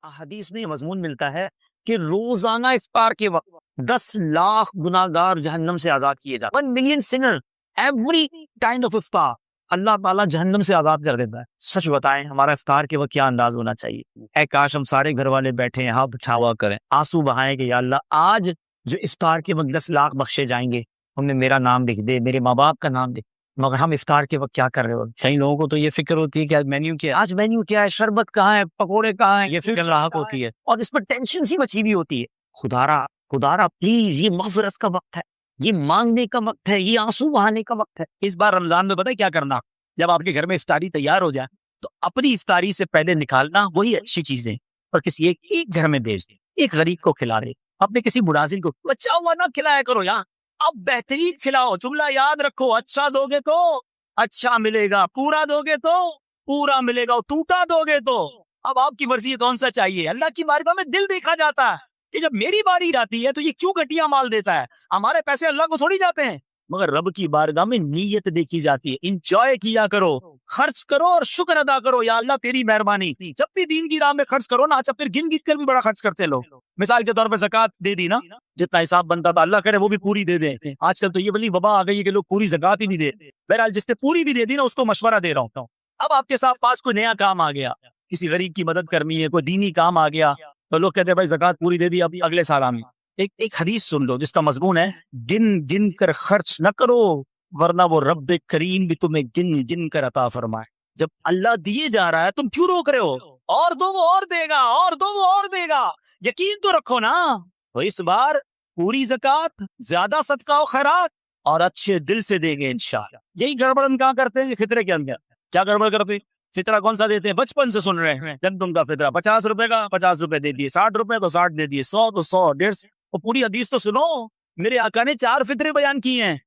حدیث میں یہ مضمون ملتا ہے کہ روزانہ افطار کے وقت 10 لاکھ گناہگار جہنم سے آزاد کیے جاتے ہیں. 1 million sinner every time of افطار اللہ تعالیٰ جہنم سے آزاد کر دیتا ہے. سچ بتائیں ہمارا افطار کے وقت کیا انداز ہونا چاہیے؟ اے کاش ہم سارے گھر والے بیٹھے ہیں ہاتھ اٹھاوا کریں، آنسو بہائیں کہ یا اللہ آج جو افطار کے وقت 10 لاکھ بخشے جائیں گے، ہم نے میرا نام لکھ دے، میرے ماں باپ کا نام لکھ، مگر ہم افطار کے وقت کیا کر رہے ہو؟ کئی لوگوں کو تو یہ فکر ہوتی ہے کہ آج مینیو کیا ہے، شربت کہاں ہے، پکوڑے کہاں ہیں، یہ فکر لاحق ہوتی ہے اور اس پر ٹینشن سی مچی ہوئی ہوتی ہے. خدارا پلیز، یہ مغفرت کا وقت ہے، یہ مانگنے کا وقت ہے، یہ آنسو بہانے کا وقت ہے. اس بار رمضان میں پتہ ہے کیا کرنا؟ جب آپ کے گھر میں افطاری تیار ہو جائے تو اپنی افطاری سے پہلے نکالنا وہی اچھی چیزیں اور کسی ایک گھر میں بھیج دیں، ایک غریب کو کھلا دے، اپنے کسی بڑھازل کو بچا ہوا نہ کھلایا کرو. یہاں اب بہترین کھلاؤ، جملہ یاد رکھو، اچھا دو گے تو اچھا ملے گا، پورا دو گے تو پورا ملے گا، ٹوٹا دو گے تو اب آپ کی مرضی کون سا چاہیے. اللہ کی بارگاہ میں دل دیکھا جاتا ہے کہ جب میری باری آتی ہے تو یہ کیوں گھٹیا مال دیتا ہے. ہمارے پیسے اللہ کو تھوڑی جاتے ہیں، مگر رب کی بارگاہ میں نیت دیکھی جاتی ہے. انجوائے کیا کرو، خرچ کرو اور شکر ادا کرو، یا اللہ تیری مہربانی. جب بھی دین کی راہ میں خرچ کرو نا، اچھا پھر گن کر بھی بڑا خرچ کرتے لوگ. مثال کے طور پہ زکات دے دی نا، جتنا حساب بنتا تھا اللہ کرے وہ بھی پوری دے دیں. آج کل تو یہ بڑی وبا آ گئی ہے کہ لوگ پوری زکات ہی نہیں دے. بہرحال جس نے پوری بھی دے دی نا اس کو مشورہ دے رہا ہوں، اب آپ کے ساتھ پاس کوئی نیا کام آ گیا، کسی غریب کی مدد کرنی ہے، کوئی دینی کام آ گیا، تو لوگ کہتے ہیں بھائی زکات پوری دے دی، اب اگلے سال آمین. ایک حدیث سن لو جس کا مضمون ہے گن گن کر خرچ نہ کرو ورنہ وہ رب کریم بھی تمہیں گن گن کر عطا فرمائے. جب اللہ دیے جا رہا ہے تم کیوں روک رہے ہو؟ اور دو وہ اور دے گا، اور دو وہ اور دے گا. یقین تو رکھو نا. تو اس بار پوری زکات، زیادہ صدقہ و خیرات اور اچھے دل سے دیں گے انشاءاللہ. یہی گڑبڑ ہم کہاں کرتے ہیں فطرے کے اندر؟ کیا گڑبڑ کرتے ہیں؟ فطرہ کون سا دیتے ہیں؟ بچپن سے سن رہے ہیں گندم کا فطرہ 50 روپے کا 50 روپے دے دیے، 60 روپے تو 60 دے دیے، 100 تو 100، 150. اور پوری حدیث تو سنو، میرے آقا نے 4 فطرے بیان کیے ہیں،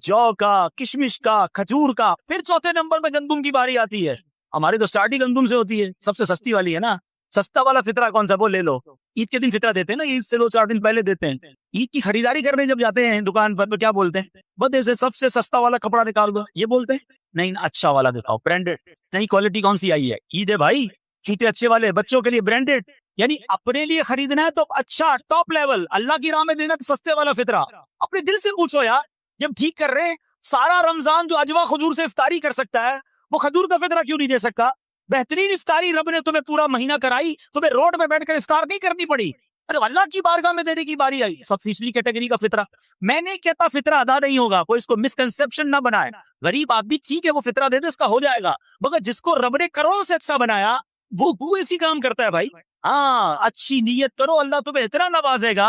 جو کا، کشمش کا، کھجور کا، پھر چوتھے نمبر میں گندم کی باری آتی ہے. ہماری تو سٹارٹ ہی گندم سے ہوتی ہے، سب سے سستی والی ہے نا. سستا والا فطرہ کون سا؟ وہ لے لو. عید کے دن فطرہ دیتے ہیں نا، عید سے 2-4 دن پہلے دیتے ہیں. عید کی خریداری کرنے جب جاتے ہیں دکان پر تو کیا بولتے ہیں؟ بدے سے سب سے سستا والا کپڑا نکال دو، یہ بولتے ہیں. نہیں اچھا والا دکھاؤ، برانڈیڈ. نہیں کوالٹی کون سی آئی ہے؟ عید ہے بھائی، چیتے اچھے والے، بچوں کے لیے برانڈیڈ. یعنی اپنے لیے خریدنا ہے تو اچھا ٹاپ لیول، اللہ کی راہ میں دینا تو سستے والا فطرہ. اپنے دل سے پوچھو یار، جب ٹھیک کر رہے سارا رمضان جو اجوا کھجور سے افطاری کر سکتا ہے وہ کھجور کا فطرہ کیوں نہیں دے سکتا؟ بہترین افطاری رب نے تمہیں پورا مہینہ کرائی، تمہیں روڈ میں بیٹھ کر افطار نہیں کرنی پڑی. ارے اللہ کی بارگاہ میں دینے کی باری آئی. سب تیسری کیٹیگری کا فطرہ، میں نہیں کہتا فطرہ ادا نہیں ہوگا، کوئی اس کو مسکنسپشن نہ بنائے. غریب آدمی ٹھیک ہے وہ فطرہ دے دے، اس کا ہو جائے گا، مگر جس کو رب نے کروڑ سے اچھا بنایا وہ اسی کام کرتا ہے بھائی. ہاں اچھی نیت کرو، اللہ تمہیں اتنا نوازے گا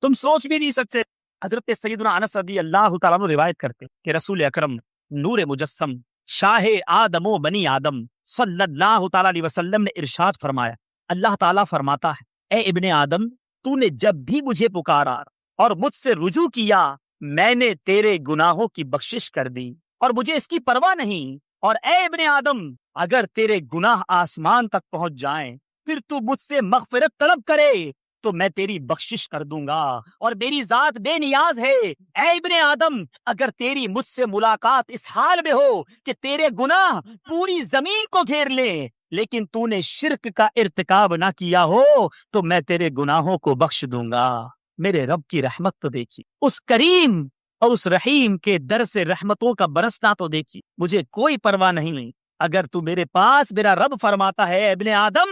تم سوچ بھی نہیں سکتے. حضرت سیدنا انس رضی اللہ تعالیٰ عنہ روایت کرتے کہ رسول اکرم نور مجسم شاہ آدم و بنی آدم صلی اللہ تعالیٰ علیہ وسلم نے ارشاد فرمایا، اللہ تعالیٰ فرماتا ہے اے ابن آدم، تو نے جب بھی مجھے پکارا اور مجھ سے رجوع کیا میں نے تیرے گناہوں کی بخشش کر دی اور مجھے اس کی پرواہ نہیں. اور اے ابن آدم، اگر تیرے گناہ آسمان تک پہنچ جائیں پھر تو مجھ سے مغفرت طلب کرے تو میں تیری بخشش کر دوں گا اور میری ذات بے نیاز ہے. اے ابن آدم، اگر تیری مجھ سے ملاقات اس حال میں ہو کہ تیرے گناہ پوری زمین کو گھیر لے لیکن تو نے شرک کا ارتکاب نہ کیا ہو تو میں تیرے گناہوں کو بخش دوں گا. میرے رب کی رحمت تو دیکھی، اس کریم اور اس رحیم کے در سے رحمتوں کا برسنا تو دیکھی. مجھے کوئی پرواہ نہیں اگر تو میرے پاس، میرا رب فرماتا ہے ابن آدم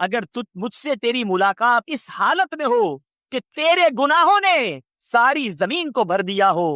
اگر مجھ سے تیری ملاقات اس حالت میں ہو کہ تیرے گناہوں نے ساری زمین کو بھر دیا ہو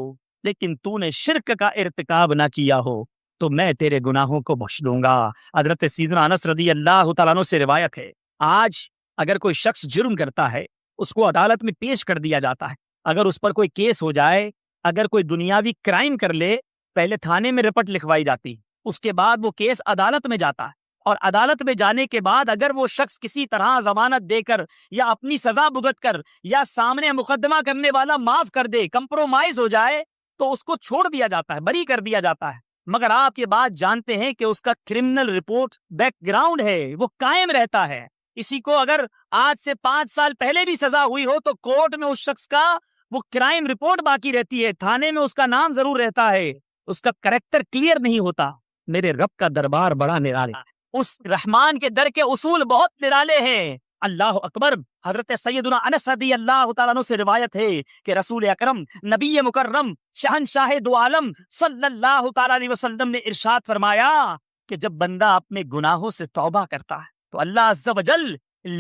لیکن تو نے شرک کا ارتکاب نہ کیا ہو تو میں تیرے گناہوں کو بخش دوں گا. حضرت سیدنا انس رضی اللہ تعالیٰ عنہ سے روایت ہے، آج اگر کوئی شخص جرم کرتا ہے اس کو عدالت میں پیش کر دیا جاتا ہے. اگر اس پر کوئی کیس ہو جائے، اگر کوئی دنیاوی کرائم کر لے، پہلے تھانے میں رپٹ لکھوائی جاتی، اس کے بعد وہ کیس عدالت میں جاتا ہے اور عدالت میں جانے کے بعد اگر وہ شخص کسی طرح ضمانت دے کر یا اپنی سزا بھگت کر یا سامنے مقدمہ کرنے والا معاف کر دے، کمپرومائز ہو جائے تو اس کو چھوڑ دیا جاتا ہے، بری کر دیا جاتا ہے. مگر آپ یہ بات جانتے ہیں کہ اس کا کرمنل رپورٹ بیک گراؤنڈ ہے، وہ قائم رہتا ہے. کسی کو اگر آج سے 5 سال پہلے بھی سزا ہوئی ہو تو کورٹ میں اس شخص کا وہ کرائم رپورٹ باقی رہتی ہے، تھانے میں اس کا نام ضرور رہتا ہے، اس کا کریکٹر کلیئر نہیں ہوتا. میرے رب کا دربار بڑا نرالا ہے، اس رحمان کے در کے اصول بہت نرالے ہیں. اللہ اکبر. حضرت سیدنا انس رضی اللہ تعالیٰ عنہ سے روایت ہے کہ رسول اکرم نبی مکرم شہنشاہ دو عالم صلی اللہ تعالیٰ علیہ وسلم نے ارشاد فرمایا کہ جب بندہ اپنے گناہوں سے توبہ کرتا ہے تو اللہ عز و جل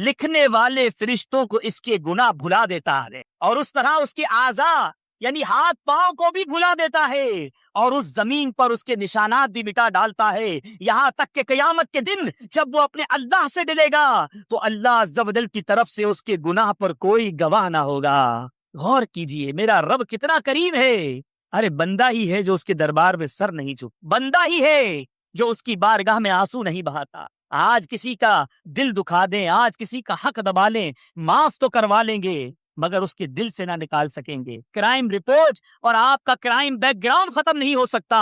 لکھنے والے فرشتوں کو اس کے گناہ بھلا دیتا ہے، اور اس طرح اس کے اعضاء یعنی ہاتھ پاؤں کو بھی بھلا دیتا ہے، اور اس زمین پر اس کے نشانات بھی مٹا ڈالتا ہے، یہاں تک کہ قیامت کے دن جب وہ اپنے اللہ سے ملے گا تو اللہ عز و جل کی طرف سے اس کے گناہ پر کوئی گواہ نہ ہوگا. غور کیجئے میرا رب کتنا کریم ہے. ارے بندہ ہی ہے جو اس کے دربار میں سر نہیں جھک، بندہ ہی ہے جو اس کی بارگاہ میں آنسو نہیں بہاتا. آج کسی کا دل دکھا دیں، آج کسی کا حق دبا لیں، معاف تو کروا لیں گے مگر اس کے دل سے نہ نکال سکیں گے. کرائم رپورٹ اور آپ کا کرائم بیک گراؤنڈ ختم نہیں ہو سکتا،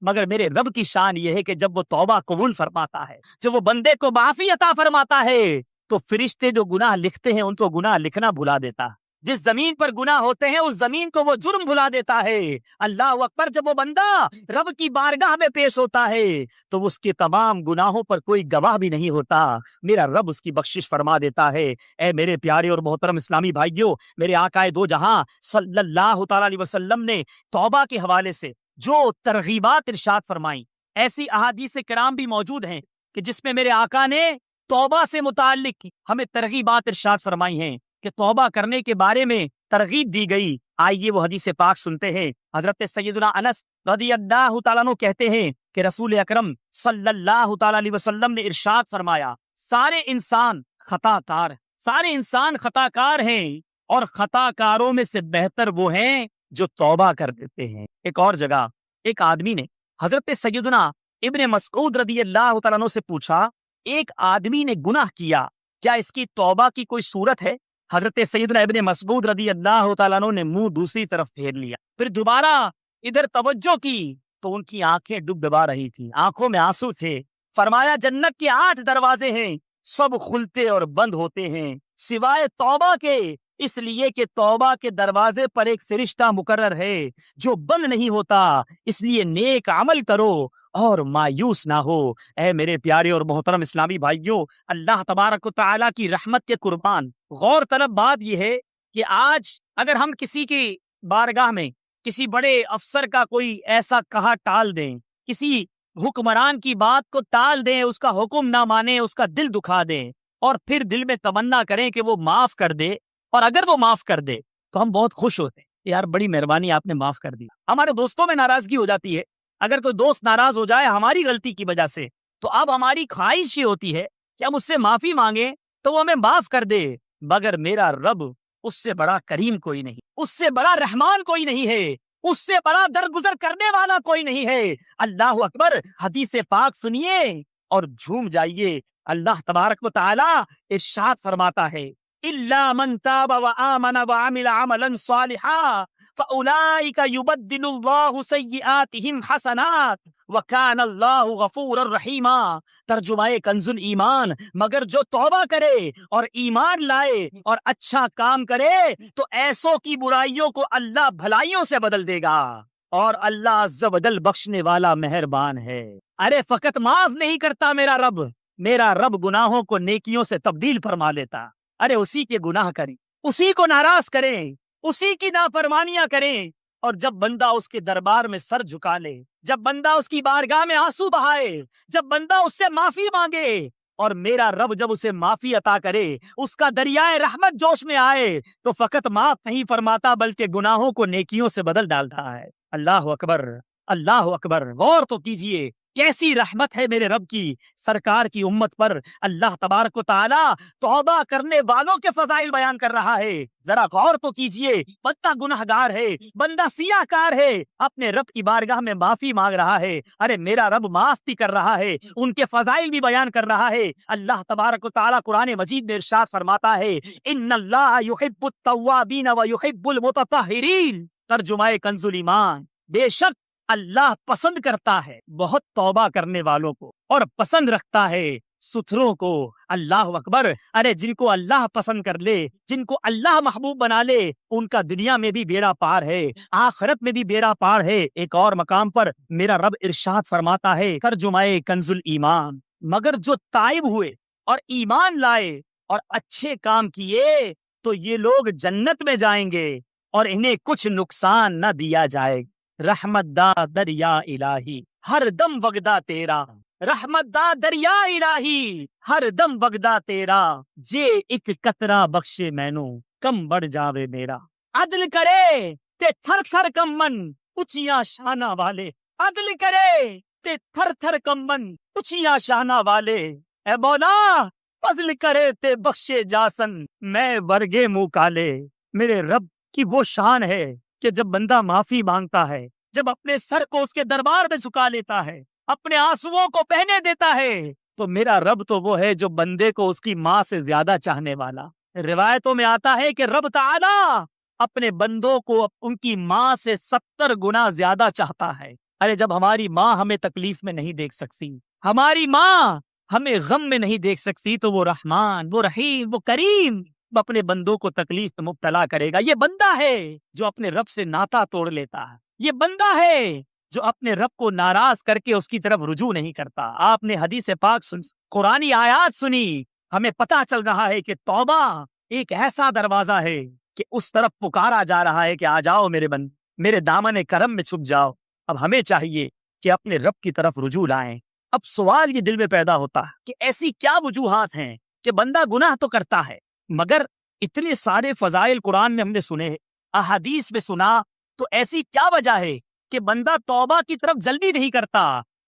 مگر میرے رب کی شان یہ ہے کہ جب وہ توبہ قبول فرماتا ہے، جب وہ بندے کو معافی عطا فرماتا ہے تو فرشتے جو گناہ لکھتے ہیں ان کو گناہ لکھنا بھلا دیتا. جس زمین پر گناہ ہوتے ہیں اس زمین کو وہ جرم بھلا دیتا ہے. اللہ اکبر. جب وہ بندہ رب کی بارگاہ میں پیش ہوتا ہے تو اس کے تمام گناہوں پر کوئی گواہ بھی نہیں ہوتا، میرا رب اس کی بخشش فرما دیتا ہے. اے میرے پیارے اور محترم اسلامی بھائیوں، میرے آقائے دو جہاں صلی اللہ تعالیٰ علیہ وسلم نے توبہ کے حوالے سے جو ترغیبات ارشاد فرمائیں، ایسی احادیث کرام بھی موجود ہیں کہ جس میں میرے آقا نے توبہ سے متعلق ہمیں ترغیبات ارشاد فرمائی ہیں کہ توبہ کرنے کے بارے میں ترغیب دی گئی. آئیے وہ حدیث پاک سنتے ہیں. حضرت سیدنا انس رضی اللہ تعالیٰ عنہ کہتے ہیں کہ رسول اکرم صلی اللہ تعالیٰ علیہ وسلم نے ارشاد فرمایا سارے انسان خطا کار ہیں، اور خطا کاروں میں سے بہتر وہ ہیں جو توبہ کر دیتے ہیں. ایک اور جگہ ایک آدمی نے حضرت سیدنا ابن مسعود رضی اللہ تعالیٰ عنہ سے پوچھا ایک آدمی نے گناہ کیا، کیا اس کی توبہ کی کوئی صورت ہے؟ حضرت سیدنا ابن مسعود رضی اللہ تعالیٰ عنہ نے منہ دوسری طرف پھیر لیا، پھر دوبارہ ادھر توجہ کی تو ان کی آنکھیں ڈبڈبا رہی تھی، آنکھوں میں آنسو تھے. فرمایا جنت کے 8 دروازے ہیں، سب کھلتے اور بند ہوتے ہیں سوائے توبہ کے، اس لیے کہ توبہ کے دروازے پر ایک فرشتہ مقرر ہے جو بند نہیں ہوتا. اس لیے نیک عمل کرو اور مایوس نہ ہو. اے میرے پیارے اور محترم اسلامی بھائیوں، اللہ تبارک و تعالیٰ کی رحمت کے قربان، غور طلب بات یہ ہے کہ آج اگر ہم کسی کی بارگاہ میں کسی بڑے افسر کا کوئی ایسا کہا ٹال دیں، کسی حکمران کی بات کو ٹال دیں، اس کا حکم نہ مانیں، اس کا دل دکھا دیں، اور پھر دل میں تمنا کریں کہ وہ معاف کر دے، اور اگر وہ معاف کر دے تو ہم بہت خوش ہوتے ہیں، یار بڑی مہربانی آپ نے معاف کر دیا. ہمارے دوستوں میں ناراضگی ہو جاتی ہے، اگر کوئی دوست ناراض ہو جائے ہماری غلطی کی وجہ سے تو اب ہماری خواہش یہ ہوتی ہے کہ ہم اس سے معافی مانگیں تو وہ ہمیں معاف کر دے. مگر میرا رب اس سے بڑا کریم کوئی نہیں، اس سے بڑا رحمان کوئی نہیں ہے، اس سے بڑا درگزر کرنے والا کوئی نہیں ہے. اللہ اکبر. حدیث پاک سنیے اور جھوم جائیے. اللہ تبارک و تعالی ارشاد فرماتا ہے إِلَّا مَن تَابَ وَآمَنَ وَعَمِلَ عَمَلًا صَالِحًا فَأُولَٰئِكَ يُبَدِّلُ اللَّهُ سَيِّئَاتِهِمْ حَسَنَاتٍ وَكَانَ اللَّهُ غَفُورًا رَحِيمًا. ترجمہ کنز ایمان، مگر جو توبہ کرے اور ایمان لائے اور اچھا کام کرے تو ایسوں کی برائیوں کو اللہ بھلائیوں سے بدل دے گا، اور اللہ عز و جل بخشنے والا مہربان ہے. ارے فقط معاف نہیں کرتا میرا رب گناہوں کو نیکیوں سے تبدیل فرما لیتا. ارے اسی کے گناہ کریں، اسی کو ناراض کریں، اسی کی نافرمانیاں کریں، اور جب بندہ اس کے دربار میں سر جھکا لے، جب بندہ اس کی بارگاہ میں آنسو بہائے، جب بندہ اس سے معافی مانگے، اور میرا رب جب اسے معافی عطا کرے، اس کا دریائے رحمت جوش میں آئے تو فقط معاف نہیں فرماتا بلکہ گناہوں کو نیکیوں سے بدل ڈالتا ہے. اللہ اکبر. اللہ اکبر. غور تو کیجئے کیسی رحمت ہے میرے رب کی سرکار کی امت پر. اللہ تبارک و تعالی توبہ کرنے والوں کے فضائل بیان کر رہا ہے. ذرا غور تو کیجئے، بندہ گنہگار ہے، بندہ سیاہ کار ہے، اپنے رب کی بارگاہ میں معافی مانگ رہا ہے. ارے میرا رب معاف بھی کر رہا ہے، ان کے فضائل بھی بیان کر رہا ہے. اللہ تبارک و تعالی قرآن مجید میں ارشاد فرماتا ہے ان اللہ یحب التوابین و یحب المتطہرین. ترجمہ کنز ایمان، بے شک اللہ پسند کرتا ہے بہت توبہ کرنے والوں کو اور پسند رکھتا ہے ستھروں کو. اللہ اکبر. ارے جن کو اللہ پسند کر لے، جن کو اللہ محبوب بنا لے، ان کا دنیا میں بھی بیڑا پار ہے، آخرت میں بھی بیڑا پار ہے. ایک اور مقام پر میرا رب ارشاد فرماتا ہے ترجمہ کنز ایمان، مگر جو تائب ہوئے اور ایمان لائے اور اچھے کام کیے تو یہ لوگ جنت میں جائیں گے اور انہیں کچھ نقصان نہ دیا جائے. رحمت دا دریا الہی ہر دم وگدا تیرا، رحمت دا دریا الہی ہر دم وگدا تیرا، جے ایک قطرہ بخشے مینوں کم بڑھ جاوے میرا. عدل کرے تے تھر تھر کمن اچیاں شانہ والے، عدل کرے تے تھر تھر کمن اچیاں شانہ والے. اے مولا فضل کرے تے بخشے جاسن میں ورگے منہ کالے. میرے رب کی وہ شان ہے کہ جب بندہ معافی مانگتا ہے، جب اپنے سر کو اس کے دربار میں جھکا لیتا ہے، اپنے آنسوؤں کو بہنے دیتا ہے، تو میرا رب تو وہ ہے جو بندے کو اس کی ماں سے زیادہ چاہنے والا. روایتوں میں آتا ہے کہ رب تعالی اپنے بندوں کو ان کی ماں سے 70 گنا زیادہ چاہتا ہے. ارے جب ہماری ماں ہمیں تکلیف میں نہیں دیکھ سکتی، ہماری ماں ہمیں غم میں نہیں دیکھ سکتی، تو وہ رحمان، وہ رحیم، وہ کریم اپنے بندوں کو تکلیف میں مبتلا کرے گا. یہ بندہ ہے جو اپنے رب سے ناتا توڑ لیتا ہے، یہ بندہ ہے جو اپنے رب کو ناراض کر کے اس کی طرف رجوع نہیں کرتا. آپ نے حدیث پاک قرآنی آیات سنی، ہمیں پتا چل رہا ہے کہ توبہ ایک ایسا دروازہ ہے کہ اس طرف پکارا جا رہا ہے کہ آ جاؤ میرے بند، میرے دامن کرم میں چھپ جاؤ. اب ہمیں چاہیے کہ اپنے رب کی طرف رجوع لائیں. اب سوال یہ دل میں پیدا ہوتا ہے کہ ایسی کیا وجوہات ہیں کہ بندہ گناہ تو کرتا ہے، مگر اتنے سارے فضائل قرآن میں ہم نے سنے، احادیث میں سنا، تو ایسی کیا وجہ ہے کہ بندہ توبہ کی طرف جلدی نہیں کرتا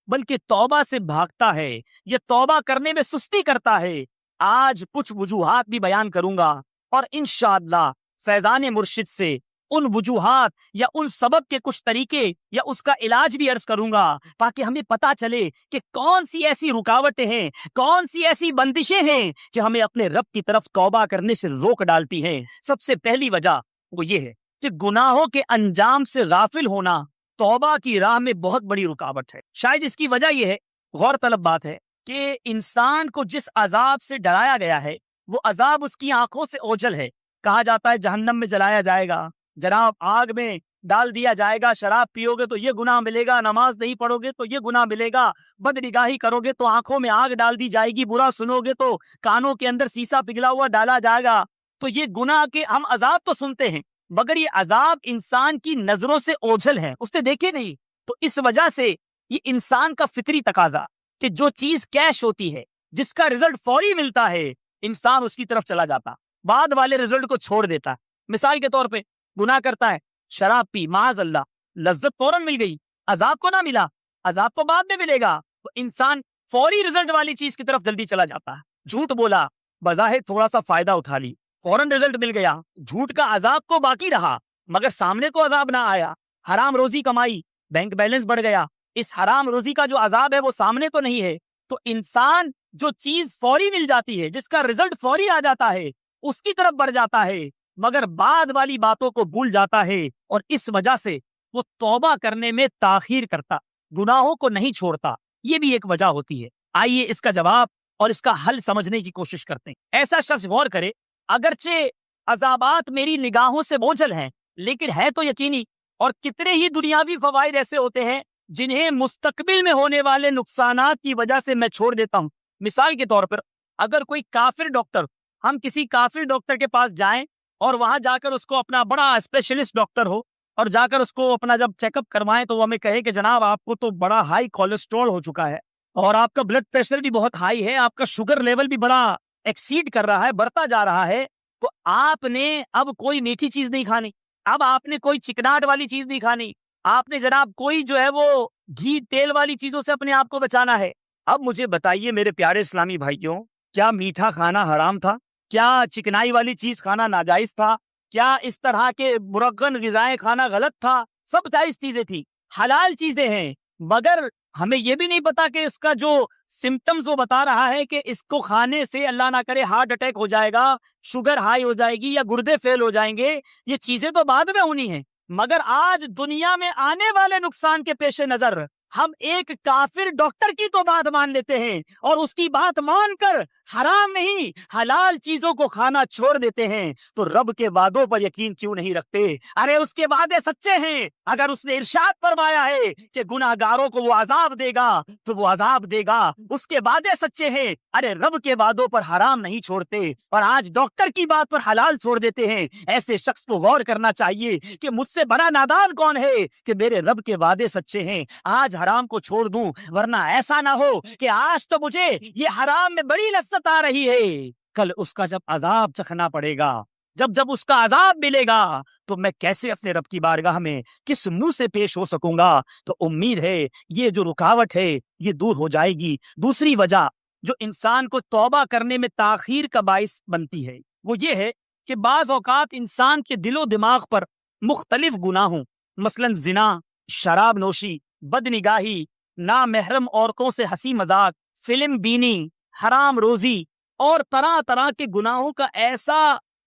بلکہ توبہ سے بھاگتا ہے، یہ توبہ کرنے میں سستی کرتا ہے؟ آج کچھ وجوہات بھی بیان کروں گا اور انشاءاللہ فیضان مرشد سے ان وجوہات یا ان سبب کے کچھ طریقے یا اس کا علاج بھی عرض کروں گا، تاکہ ہمیں پتا چلے کہ کون سی ایسی رکاوٹیں ہیں، کون سی ایسی بندشیں ہیں کہ ہمیں اپنے رب کی طرف توبہ کرنے سے روک ڈالتی ہیں. سب سے پہلی وجہ وہ یہ ہے کہ گناہوں کے انجام سے غافل ہونا توبہ کی راہ میں بہت بڑی رکاوٹ ہے. شاید اس کی وجہ یہ ہے، غور طلب بات ہے، کہ انسان کو جس عذاب سے ڈرایا گیا ہے وہ عذاب اس کی آنکھوں سے اوجھل ہے. کہا جاتا ہے جہنم میں جلایا جائے گا، جناب آگ میں ڈال دیا جائے گا، شراب پیو گے تو یہ گناہ ملے گا، نماز نہیں پڑھو گے تو یہ گناہ ملے گا، بد نگاہی کرو گے تو آنکھوں میں آگ ڈال دی جائے گی، برا سنو گے تو کانوں کے اندر سیسا پگھلا ہوا ڈالا جائے گا. تو یہ گناہ کے ہم عذاب تو سنتے ہیں، مگر یہ عذاب انسان کی نظروں سے اوجھل ہے، اس نے دیکھے نہیں. تو اس وجہ سے یہ انسان کا فطری تقاضا کہ جو چیز کیش ہوتی ہے، جس کا رزلٹ فوری ملتا ہے، انسان اس کی طرف چلا جاتا، بعد والے رزلٹ کو چھوڑ دیتا. مثال کے طور پہ گناہ کرتا ہے، شراب پی، معاذ اللہ، لذت فوراً مل گئی، عذاب کو نہ ملا، عذاب تو بعد میں ملے گا، تو انسان فوری رزلٹ والی چیز کی طرف جلدی چلا جاتا ہے. جھوٹ بولا، بظاہر تھوڑا سا فائدہ اٹھا لی، فوراً رزلٹ مل گیا، جھوٹ کا عذاب کو باقی رہا مگر سامنے کو عذاب نہ آیا. حرام روزی کمائی، بینک بیلنس بڑھ گیا، اس حرام روزی کا جو عذاب ہے وہ سامنے تو نہیں ہے. تو انسان جو چیز فوری مل جاتی ہے، جس کا رزلٹ فوری آ جاتا ہے، اس کی طرف بڑھ جاتا ہے مگر بعد والی باتوں کو بھول جاتا ہے، اور اس وجہ سے وہ توبہ کرنے میں تاخیر کرتا، گناہوں کو نہیں چھوڑتا. یہ بھی ایک وجہ ہوتی ہے. آئیے اس کا جواب اور اس کا حل سمجھنے کی کوشش کرتے ہیں. ایسا شخص غور کرے، اگرچہ عذابات میری نگاہوں سے اوجھل ہیں لیکن ہے تو یقینی، اور کتنے ہی دنیاوی فوائد ایسے ہوتے ہیں جنہیں مستقبل میں ہونے والے نقصانات کی وجہ سے میں چھوڑ دیتا ہوں. مثال کے طور پر اگر کوئی کافر ڈاکٹر، ہم کسی کافر ڈاکٹر کے پاس جائیں اور وہاں جا کر اس کو اپنا بڑا اسپیشلسٹ ڈاکٹر ہو اور جا کر اس کو اپنا جب چیک اپ کروائیں تو وہ ہمیں کہے کہ جناب آپ کو تو بڑا ہائی کولیسٹرول ہو چکا ہے اور آپ کا بلڈ پریشر بھی بہت ہائی ہے، آپ کا شوگر لیول بھی بڑا ایکسیڈ کر رہا ہے، بڑھتا جا رہا ہے، تو آپ نے اب کوئی میٹھی چیز نہیں کھانی، اب آپ نے کوئی چکناٹ والی چیز نہیں کھانی، آپ نے جناب کوئی جو ہے وہ گھی تیل والی چیزوں سے اپنے آپ کو بچانا ہے. اب مجھے بتائیے میرے پیارے اسلامی بھائیوں، کیا میٹھا کھانا حرام تھا؟ کیا چکنائی والی چیز کھانا ناجائز تھا؟ کیا اس طرح کے مرغن غذائیں کھانا غلط تھا؟ سب جائز چیزیں تھی، حلال چیزیں ہیں، مگر ہمیں یہ بھی نہیں پتا کہ اس کا جو سمٹمز وہ بتا رہا ہے کہ اس کو کھانے سے اللہ نہ کرے ہارٹ اٹیک ہو جائے گا، شوگر ہائی ہو جائے گی یا گردے فیل ہو جائیں گے. یہ چیزیں تو بعد میں ہونی ہیں، مگر آج دنیا میں آنے والے نقصان کے پیش نظر ہم ایک کافر ڈاکٹر کی تو بات مان لیتے ہیں اور اس کی بات مان کر حرام نہیں حلال چیزوں کو کھانا چھوڑ دیتے ہیں تو رب کے وعدوں پر یقین کیوں نہیں رکھتے؟ ارے اس کے وعدے سچے ہیں، اگر اس نے ارشاد فرمایا ہے کہ گناہ گاروں کو وہ عذاب دے گا تو وہ عذاب دے گا، اس کے وعدے سچے ہیں۔ ارے رب کے وعدوں پر حرام نہیں چھوڑتے اور آج ڈاکٹر کی بات پر حلال چھوڑ دیتے ہیں۔ ایسے شخص کو غور کرنا چاہیے کہ مجھ سے بڑا نادان کون ہے کہ میرے رب کے وعدے سچے ہیں، آج حرام کو چھوڑ دوں، ورنہ ایسا نہ ہو کہ آج تو مجھے یہ حرام میں بڑی لذت آ رہی ہے، کل اس کا جب عذاب چکھنا پڑے گا، جب اس کا عذاب ملے گا تو میں کیسے اپنے رب کی بارگاہ میں کس منہ سے پیش ہو سکوں گا؟ تو امید ہے یہ جو رکاوٹ ہے یہ دور ہو جائے گی۔ دوسری وجہ جو انسان کو توبہ کرنے میں تاخیر کا باعث بنتی ہے وہ یہ ہے کہ بعض اوقات انسان کے دل و دماغ پر مختلف گناہوں مثلاً زنا، شراب نوشی، بد نگاہی، نامحرم عورتوں سے ہنسی مذاق، فلم بینی، حرام روزی اور طرح طرح کے گناہوں کا ایسا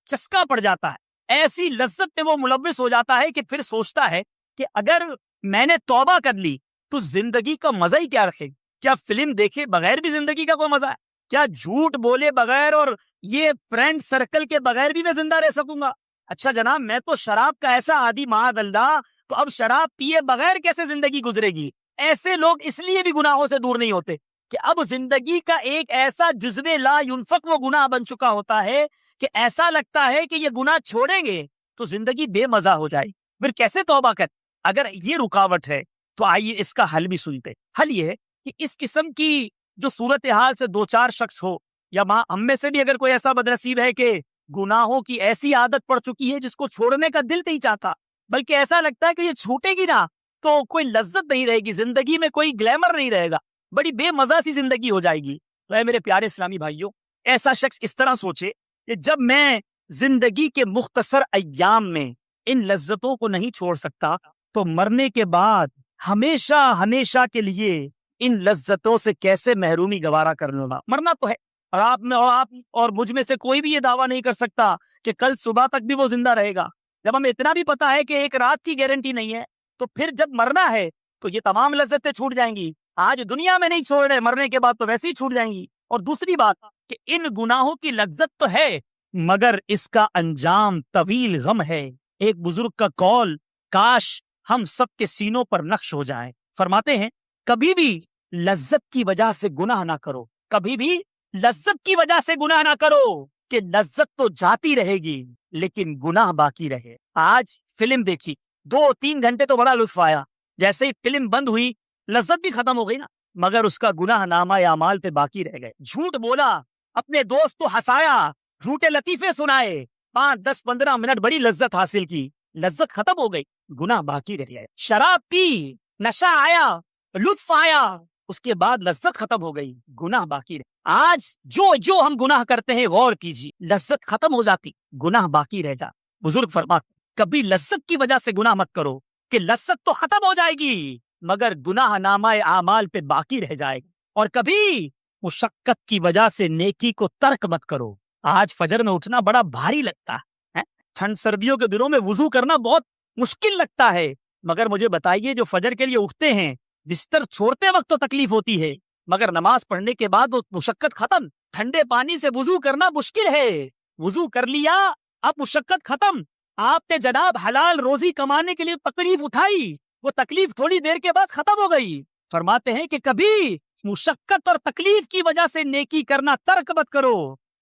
چسکا پڑ جاتا ہے، ایسی لذت میں وہ ملوث ہو جاتا ہے کہ پھر سوچتا ہے کہ اگر میں نے توبہ کر لی تو زندگی کا مزہ ہی کیا رکھے؟ کیا فلم دیکھے بغیر بھی زندگی کا کوئی مزہ ہے؟ کیا جھوٹ بولے بغیر اور یہ فرینڈ سرکل کے بغیر بھی میں زندہ رہ سکوں گا؟ اچھا جناب میں تو شراب کا ایسا عادی معاذ اللہ، تو اب شراب پیے بغیر کیسے زندگی گزرے گی؟ ایسے لوگ اس لیے بھی گناہوں سے دور نہیں ہوتے کہ اب زندگی کا ایک ایسا جزو لا ينفق وہ گناہ بن چکا ہوتا ہے کہ ایسا لگتا ہے کہ یہ گناہ چھوڑیں گے تو زندگی بے مزہ ہو جائے، پھر کیسے توبہ کر؟ اگر یہ رکاوٹ ہے تو آئیے اس کا حل بھی سنتے۔ حل یہ ہے کہ اس قسم کی جو صورتحال سے دو چار شخص ہو یا ہم میں سے بھی اگر کوئی ایسا بدنصیب ہے کہ گناہوں کی ایسی عادت پڑ چکی ہے جس کو چھوڑنے کا دل نہیں چاہتا، بلکہ ایسا لگتا ہے کہ یہ چھوٹے گی نا تو کوئی لذت نہیں رہے گی، زندگی میں کوئی گلیمر نہیں رہے گا، بڑی بے مزہ سی زندگی ہو جائے گی، تو اے میرے پیارے اسلامی بھائیوں، ایسا شخص اس طرح سوچے کہ جب میں زندگی کے مختصر ایام میں ان لذتوں کو نہیں چھوڑ سکتا تو مرنے کے بعد ہمیشہ ہمیشہ کے لیے ان لذتوں سے کیسے محرومی گوارا کر لوں گا؟ مرنا تو ہے، اور آپ اور مجھ میں سے کوئی بھی یہ دعویٰ نہیں کر سکتا کہ کل صبح تک بھی وہ زندہ رہے گا۔ جب ہمیں اتنا بھی پتا ہے کہ ایک رات کی گارنٹی نہیں ہے تو پھر جب مرنا ہے تو یہ تمام لذتیں چھوٹ جائیں گی۔ آج دنیا میں نہیں چھوڑ رہے، مرنے کے بعد تو ویسے ہی چھوٹ جائیں گی۔ اور دوسری بات کہ ان گناہوں کی لذت تو ہے مگر اس کا انجام طویل غم ہے۔ ایک بزرگ کا قول کاش ہم سب کے سینوں پر نقش ہو جائے، فرماتے ہیں کبھی بھی لذت کی وجہ سے گناہ نہ کرو، کبھی بھی لذت کی وجہ سے گناہ نہ کرو کہ لذت تو جاتی رہے گی لیکن گناہ باقی رہے۔ آج فلم دیکھی 2-3 گھنٹے تو بڑا لطف آیا، جیسے ہی فلم بند ہوئی لذت بھی ختم ہو گئی نا، مگر اس کا گناہ نامہ اعمال پہ باقی رہ گئے۔ جھوٹ بولا، اپنے دوست کو ہنسایا، جھوٹے لطیفے سنائے، 5-10-15 منٹ بڑی لذت حاصل کی، لذت ختم ہو گئی، گناہ باقی رہ گئے۔ شراب پی، نشہ آیا، لطف آیا، اس کے بعد لذت ختم ہو گئی، گناہ باقی رہ۔ آج جو ہم گناہ کرتے ہیں غور کیجیے، لذت ختم ہو جاتی، گناہ باقی رہ جا۔ بزرگ فرماتے کبھی لذت کی وجہ سے گناہ مت کرو کہ لذت تو ختم ہو جائے گی مگر گناہ نامہ اعمال پہ باقی رہ جائے گا۔ اور کبھی مشقت کی وجہ سے نیکی کو ترک مت کرو۔ آج فجر میں اٹھنا بڑا بھاری لگتا ہے، ٹھنڈ سردیوں کے دنوں میں وضو کرنا بہت مشکل لگتا ہے، مگر مجھے بتائیے جو فجر کے لیے اٹھتے ہیں بستر چھوڑتے وقت تو تکلیف ہوتی ہے مگر نماز پڑھنے کے بعد وہ مشقت ختم۔ ٹھنڈے پانی سے وضو کرنا مشکل ہے، وضو کر لیا اب مشقت ختم۔ آپ نے جناب حلال روزی کمانے کے لیے تکلیف اٹھائی، وہ تکلیف تھوڑی دیر کے بعد ختم ہو گئی۔ فرماتے ہیں کہ کبھی مشقت اور تکلیف کی وجہ سے نیکی کرنا ترک مت کرو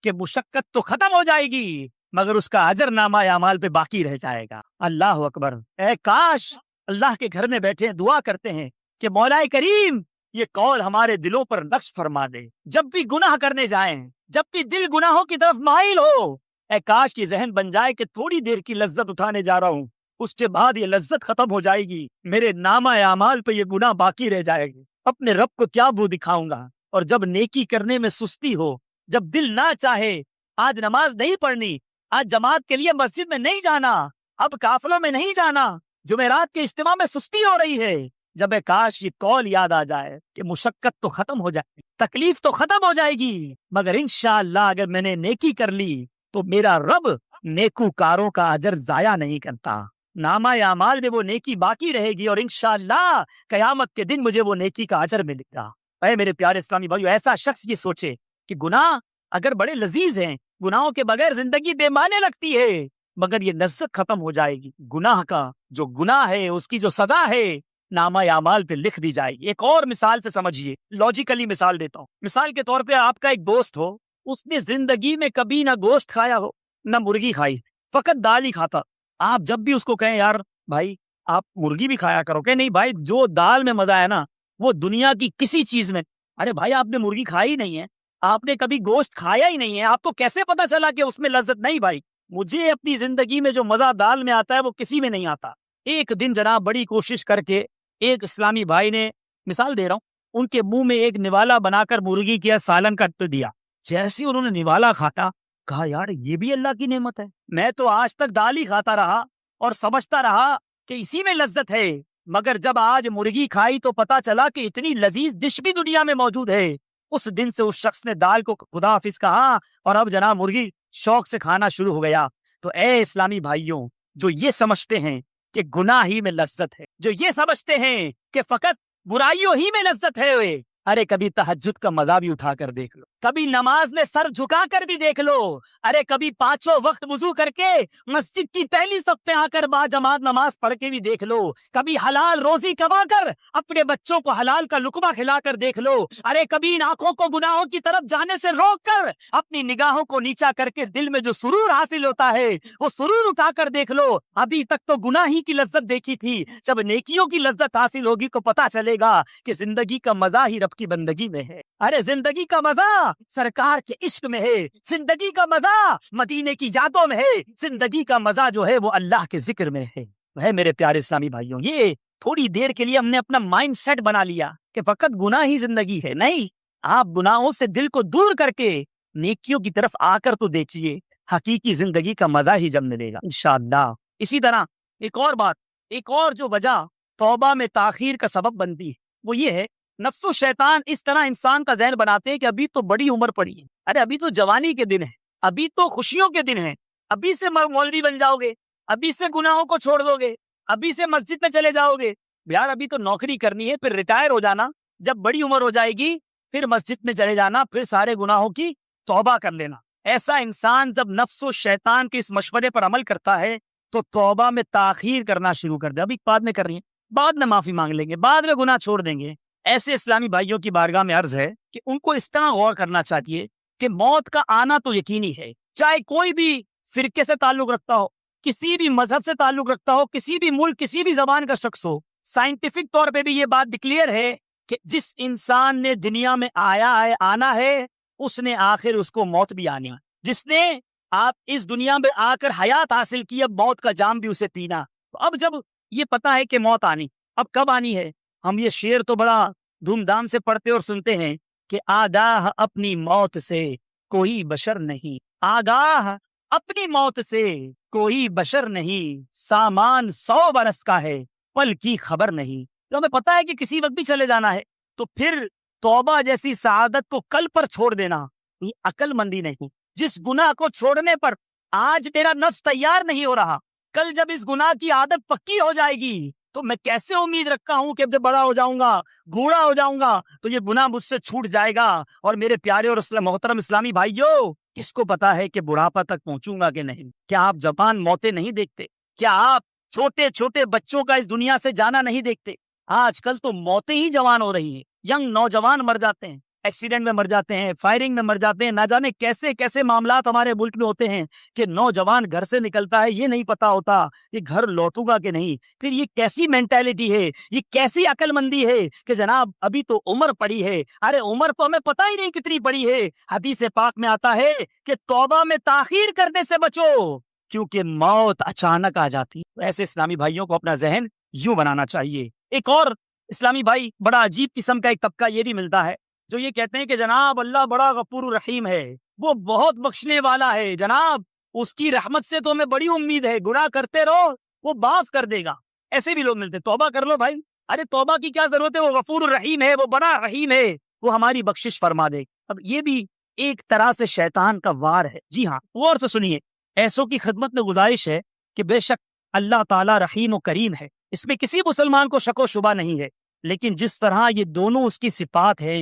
کہ مشقت تو ختم ہو جائے گی مگر اس کا اجر نامہ اعمال پہ باقی رہ جائے گا۔ اللہ اکبر! اے کاش اللہ کے گھر میں بیٹھے دعا کرتے ہیں کہ مولا کریم یہ قول ہمارے دلوں پر نقش فرما دے، جب بھی گناہ کرنے جائیں، جب بھی دل گناہوں کی طرف مائل ہو، اے کاش کی ذہن بن جائے کہ تھوڑی دیر کی لذت اٹھانے جا رہا ہوں، اس کے بعد یہ لذت ختم ہو جائے گی، میرے نامہ اعمال پہ یہ گناہ باقی رہ جائے گی، اپنے رب کو کیا منہ دکھاؤں گا۔ اور جب نیکی کرنے میں سستی ہو، جب دل نہ چاہے آج نماز نہیں پڑھنی، آج جماعت کے لیے مسجد میں نہیں جانا، اب قافلوں میں نہیں جانا، جمعرات کے اجتماع میں سستی ہو رہی ہے، جب کاش یہ قول یاد آ جائے کہ مشقت تو ختم ہو جائے گی، تکلیف تو ختم ہو جائے گی مگر انشاءاللہ اگر میں نے نیکی کر لی تو میرا رب نیکوکاروں کا اجر ضائع نہیں کرتا، نامہ اعمال میں وہ نیکی باقی رہے گی اور انشاءاللہ قیامت کے دن مجھے وہ نیکی کا اجر ملے گا۔ اے میرے پیارے اسلامی بھائیو، ایسا شخص یہ سوچے کہ گناہ اگر بڑے لذیذ ہیں، گناہوں کے بغیر زندگی بے معنی لگتی ہے، مگر یہ لذت ختم ہو جائے گی۔ گناہ کا جو گناہ ہے، اس کی جو سزا ہے، نامہ اعمال پہ لکھ دی جائے گی۔ ایک اور مثال سے سمجھیے، لاجیکلی مثال دیتا ہوں۔ مثال کے طور پہ آپ کا ایک دوست ہو، اس نے زندگی میں کبھی نہ گوشت کھایا ہو، نہ مرغی کھائی، فقط دال ہی کھاتا۔ آپ جب بھی اس کو کہیں یار بھائی آپ مرغی بھی کھایا کرو، کہ نہیں بھائی جو دال میں مزہ ہے نا وہ دنیا کی کسی چیز میں۔ ارے بھائی آپ نے مرغی کھائی نہیں ہے، آپ نے کبھی گوشت کھایا ہی نہیں ہے، آپ کو کیسے پتا چلا کہ اس میں لذت نہیں؟ بھائی مجھے اپنی زندگی میں جو مزہ دال میں آتا ہے وہ کسی میں نہیں آتا۔ ایک دن جناب بڑی کوشش کر کے ایک اسلامی بھائی نے، مثال دے رہا ہوں، ان کے منہ میں ایک نوالا بنا کر مرغی کیا سالن کر دیا۔ جیسے انہوں نے نوالا کھاتا، کہا یار یہ بھی اللہ کی نعمت ہے، میں تو آج تک دال ہی کھاتا رہا اور سمجھتا رہا کہ اسی میں لذت ہے، مگر جب آج مرغی کھائی تو پتا چلا کہ اتنی لذیذ ڈش بھی دنیا میں موجود ہے۔ اس دن سے اس شخص نے دال کو خدا حافظ کہا اور اب جناب مرغی شوق سے کھانا شروع ہو گیا۔ تو اے اسلامی بھائیوں، جو یہ سمجھتے ہیں کہ گناہ ہی میں لذت ہے، جو یہ سمجھتے ہیں کہ فقط برائیوں ہی میں لذت ہے، ارے کبھی تہجد کا مزہ بھی اٹھا کر دیکھ لو، کبھی نماز میں سر جھکا کر بھی دیکھ لو، ارے کبھی پانچوں وقت وضو کر کے مسجد کی پہلی صف پہ آ کر با جماعت نماز پڑھ کے بھی دیکھ لو، کبھی حلال روزی کما کر اپنے بچوں کو حلال کا لقمہ کھلا کر دیکھ لو، ارے کبھی ان آنکھوں کو گناہوں کی طرف جانے سے روک کر اپنی نگاہوں کو نیچا کر کے دل میں جو سرور حاصل ہوتا ہے وہ سرور اٹھا کر دیکھ لو۔ ابھی تک تو گناہ ہی کی لذت دیکھی تھی، جب نیکیوں کی لذت حاصل ہوگی تو پتا چلے گا کہ زندگی کا مزہ ہی رب کی بندگی میں ہے۔ ارے زندگی کا مزہ سرکار کے عشق میں ہے، زندگی کا مزہ مدینے کی یادوں میں ہے، زندگی کا مزہ جو ہے وہ اللہ کے ذکر میں ہے میرے پیارے اسلامی بھائیوں۔ یہ تھوڑی دیر کے لیے ہم نے اپنا مائنڈ سیٹ بنا لیا کہ فقط گناہ ہی زندگی ہے، نہیں، آپ گناہوں سے دل کو دور کر کے نیکیوں کی طرف آ کر تو دیکھیے، حقیقی زندگی کا مزہ ہی جب ملے گا انشاءاللہ۔ اسی طرح ایک اور بات، ایک اور جو وجہ توبہ میں تاخیر کا سبب بنتی ہے وہ یہ ہے، نفس و شیطان اس طرح انسان کا ذہن بناتے ہیں کہ ابھی تو بڑی عمر پڑی ہے، ارے ابھی تو جوانی کے دن ہے، ابھی تو خوشیوں کے دن ہیں، ابھی سے مولوی بن جاؤ گے، ابھی سے گناہوں کو چھوڑ دو گے، ابھی سے مسجد میں چلے جاؤ گے، یار ابھی تو نوکری کرنی ہے، پھر ریٹائر ہو جانا، جب بڑی عمر ہو جائے گی پھر مسجد میں چلے جانا، پھر سارے گناہوں کی توبہ کر لینا۔ ایسا انسان جب نفس و شیطان کے اس مشورے پر عمل کرتا ہے تو توبہ میں تاخیر کرنا شروع کر دے، ابھی بعد میں کر رہی ہیں، بعد میں معافی مانگ لیں گے، بعد میں گناہ چھوڑ دیں گے۔ ایسے اسلامی بھائیوں کی بارگاہ میں عرض ہے کہ ان کو اس طرح غور کرنا چاہیے کہ موت کا آنا تو یقینی ہے، چاہے کوئی بھی فرقے سے تعلق رکھتا ہو، کسی بھی مذہب سے تعلق رکھتا ہو، کسی بھی ملک کسی بھی زبان کا شخص ہو۔ سائنٹیفک طور پہ بھی یہ بات ڈکلیئر ہے کہ جس انسان نے دنیا میں آنا ہے اس نے آخر اس کو موت بھی آنی ہے، جس نے آپ اس دنیا میں آ کر حیات حاصل کی، اب موت کا جام بھی اسے پینا۔ تو اب جب یہ پتا ہے کہ موت آنی، اب کب آنی ہے؟ ہم یہ شعر تو بڑا دھوم دھام سے پڑھتے اور سنتے ہیں کہ آگاہ اپنی موت سے کوئی بشر نہیں، آگاہ اپنی موت سے کوئی بشر نہیں، سامان 100 برس کا ہے پل کی خبر نہیں۔ تو ہمیں پتا ہے کہ کسی وقت بھی چلے جانا ہے، تو پھر توبہ جیسی سعادت کو کل پر چھوڑ دینا یہ عقل مندی نہیں۔ جس گناہ کو چھوڑنے پر آج میرا نفس تیار نہیں ہو رہا، کل جب اس گناہ کی عادت پکی ہو جائے گی تو میں کیسے امید رکھتا ہوں کہ جب بڑا ہو جاؤں گا، بوڑھا ہو جاؤں گا تو یہ گناہ مجھ سے چھوٹ جائے گا۔ اور میرے پیارے اور محترم اسلامی بھائیوں، کس کو پتا ہے کہ بڑھاپا تک پہنچوں گا کہ نہیں؟ کیا آپ جوان موتیں نہیں دیکھتے؟ کیا آپ چھوٹے چھوٹے بچوں کا اس دنیا سے جانا نہیں دیکھتے؟ آج کل تو موتیں ہی جوان ہو رہی ہیں، ینگ نوجوان مر جاتے ہیں، ایکسیڈنٹ میں مر جاتے ہیں، فائرنگ میں مر جاتے ہیں، نہ جانے کیسے کیسے معاملات ہمارے ملک میں ہوتے ہیں کہ نوجوان گھر سے نکلتا ہے، یہ نہیں پتا ہوتا کہ گھر لوٹوں گا کہ نہیں۔ پھر یہ کیسی مینٹیلٹی ہے، یہ کیسی عقل مندی ہے کہ جناب ابھی تو عمر پڑی ہے، ارے عمر تو ہمیں پتہ ہی نہیں کتنی پڑی ہے۔ حدیث پاک میں آتا ہے کہ توبہ میں تاخیر کرنے سے بچو کیونکہ موت اچانک آ جاتی۔ ایسے اسلامی بھائیوں کو اپنا ذہن یوں بنانا چاہیے۔ ایک اور اسلامی بھائی بڑا عجیب قسم کا ایک طبقہ یہ بھی ملتا ہے جو یہ کہتے ہیں کہ جناب اللہ بڑا غفور رحیم ہے، وہ بہت بخشنے والا ہے، جناب اس کی رحمت سے تو ہمیں بڑی امید ہے، گناہ کرتے رہو وہ معاف کر دے گا۔ ایسے بھی لوگ ملتے ہیں، توبہ کر لو بھائی، ارے توبہ کی کیا ضرورت ہے، وہ غفور الرحیم ہے، وہ بڑا رحیم ہے، وہ ہماری بخشش فرما دے۔ اب یہ بھی ایک طرح سے شیطان کا وار ہے۔ جی ہاں، غور سے سنیے، ایسوں کی خدمت میں گزارش ہے کہ بے شک اللہ تعالیٰ رحیم و کریم ہے، اس میں کسی مسلمان کو شک و شبہ نہیں ہے، لیکن جس طرح یہ دونوں اس کی صفات ہیں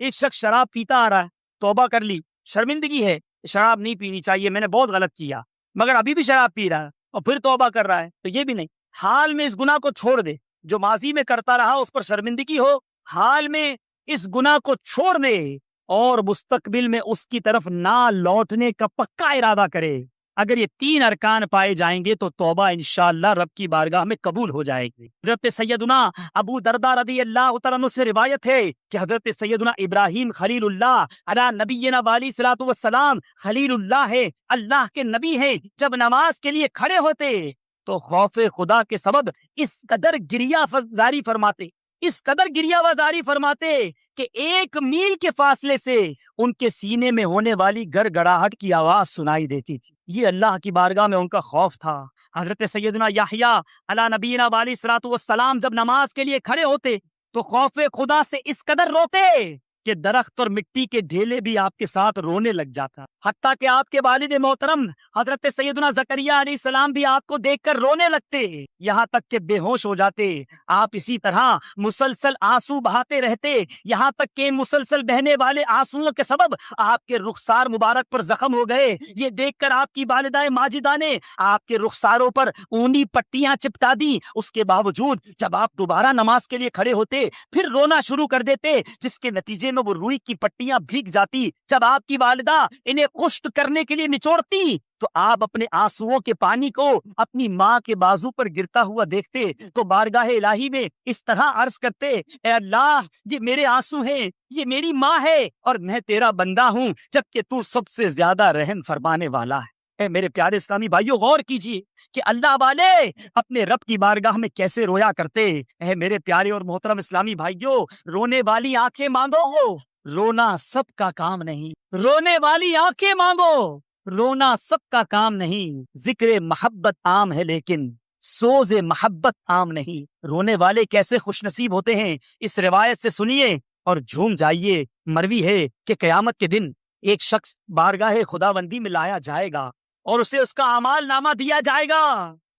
ایک شخص شراب پیتا آ رہا ہے، توبہ کر لی، شرمندگی ہے، شراب نہیں پینی چاہیے، میں نے بہت غلط کیا، مگر ابھی بھی شراب پی رہا ہے اور پھر توبہ کر رہا ہے، تو یہ بھی نہیں، حال میں اس گناہ کو چھوڑ دے، جو ماضی میں کرتا رہا اس پر شرمندگی ہو، حال میں اس گناہ کو چھوڑ دے اور مستقبل میں اس کی طرف نہ لوٹنے کا پکا ارادہ کرے۔ اگر یہ 3 ارکان پائے جائیں گے تو توبہ انشاءاللہ رب کی بارگاہ میں قبول ہو جائے گی۔ حضرت سیدنا ابو درداء رضی اللہ تعالیٰ عنہ سے روایت ہے کہ حضرت سیدنا ابراہیم خلیل اللہ علی نبینا علیہ الصلوۃ والسلام خلیل اللہ ہے، اللہ کے نبی ہیں، جب نماز کے لیے کھڑے ہوتے تو خوف خدا کے سبب اس قدر گریہ وزاری فرماتے، اس قدر گریہ وزاری فرماتے کہ 1 میل کے فاصلے سے ان کے سینے میں ہونے والی گڑ گڑاہٹ کی آواز سنائی دیتی تھی۔ یہ اللہ کی بارگاہ میں ان کا خوف تھا۔ حضرت سیدنا یحییٰ علی نبینا علیہ الصلوۃ والسلام جب نماز کے لیے کھڑے ہوتے تو خوف خدا سے اس قدر روتے کہ درخت اور مٹی کے ڈھیلے بھی آپ کے ساتھ رونے لگ جاتا، حتیٰ کہ آپ کے والد محترم حضرت سیدنا زکریا علیہ السلام بھی آپ کو دیکھ کر رونے لگتے، یہاں تک کہ بے ہوش ہو جاتے۔ آپ اسی طرح مسلسل آنسو بہاتے رہتے، یہاں تک کہ مسلسل بہنے والے آنسوؤں کے سبب آپ کے رخسار مبارک پر زخم ہو گئے۔ یہ دیکھ کر آپ کی والدہ ماجدہ نے آپ کے رخساروں پر اونی پٹیاں چپٹا دی، اس کے باوجود جب آپ دوبارہ نماز کے لیے کھڑے ہوتے پھر رونا شروع کر دیتے، جس کے نتیجے میں وہ روئی کی پٹیاں بھیگ جاتی۔ جب آپ کی والدہ انہیں خشک کرنے کے لیے نچوڑتی تو آپ اپنے آنسوؤں کے پانی کو اپنی ماں کے بازو پر گرتا ہوا دیکھتے تو بارگاہ الہی میں اس طرح عرض کرتے، اے اللہ، یہ میرے آنسو ہیں، یہ میری ماں ہے اور میں تیرا بندہ ہوں، جبکہ تو سب سے زیادہ رحم فرمانے والا ہے۔ اے میرے پیارے اسلامی بھائیوں، غور کیجئے کہ اللہ والے اپنے رب کی بارگاہ میں کیسے رویا کرتے۔ اے میرے پیارے اور محترم اسلامی بھائیوں، رونے والی آنکھیں مانگو، رونا سب کا کام نہیں، رونے والی آنکھیں مانگو، رونا سب کا کام نہیں۔ ذکر محبت عام ہے لیکن سوز محبت عام نہیں۔ رونے والے کیسے خوش نصیب ہوتے ہیں، اس روایت سے سنیے اور جھوم جائیے۔ مروی ہے کہ قیامت کے دن ایک شخص بارگاہ خداوندی میں لایا جائے گا اور اسے اس کا اعمال نامہ دیا جائے گا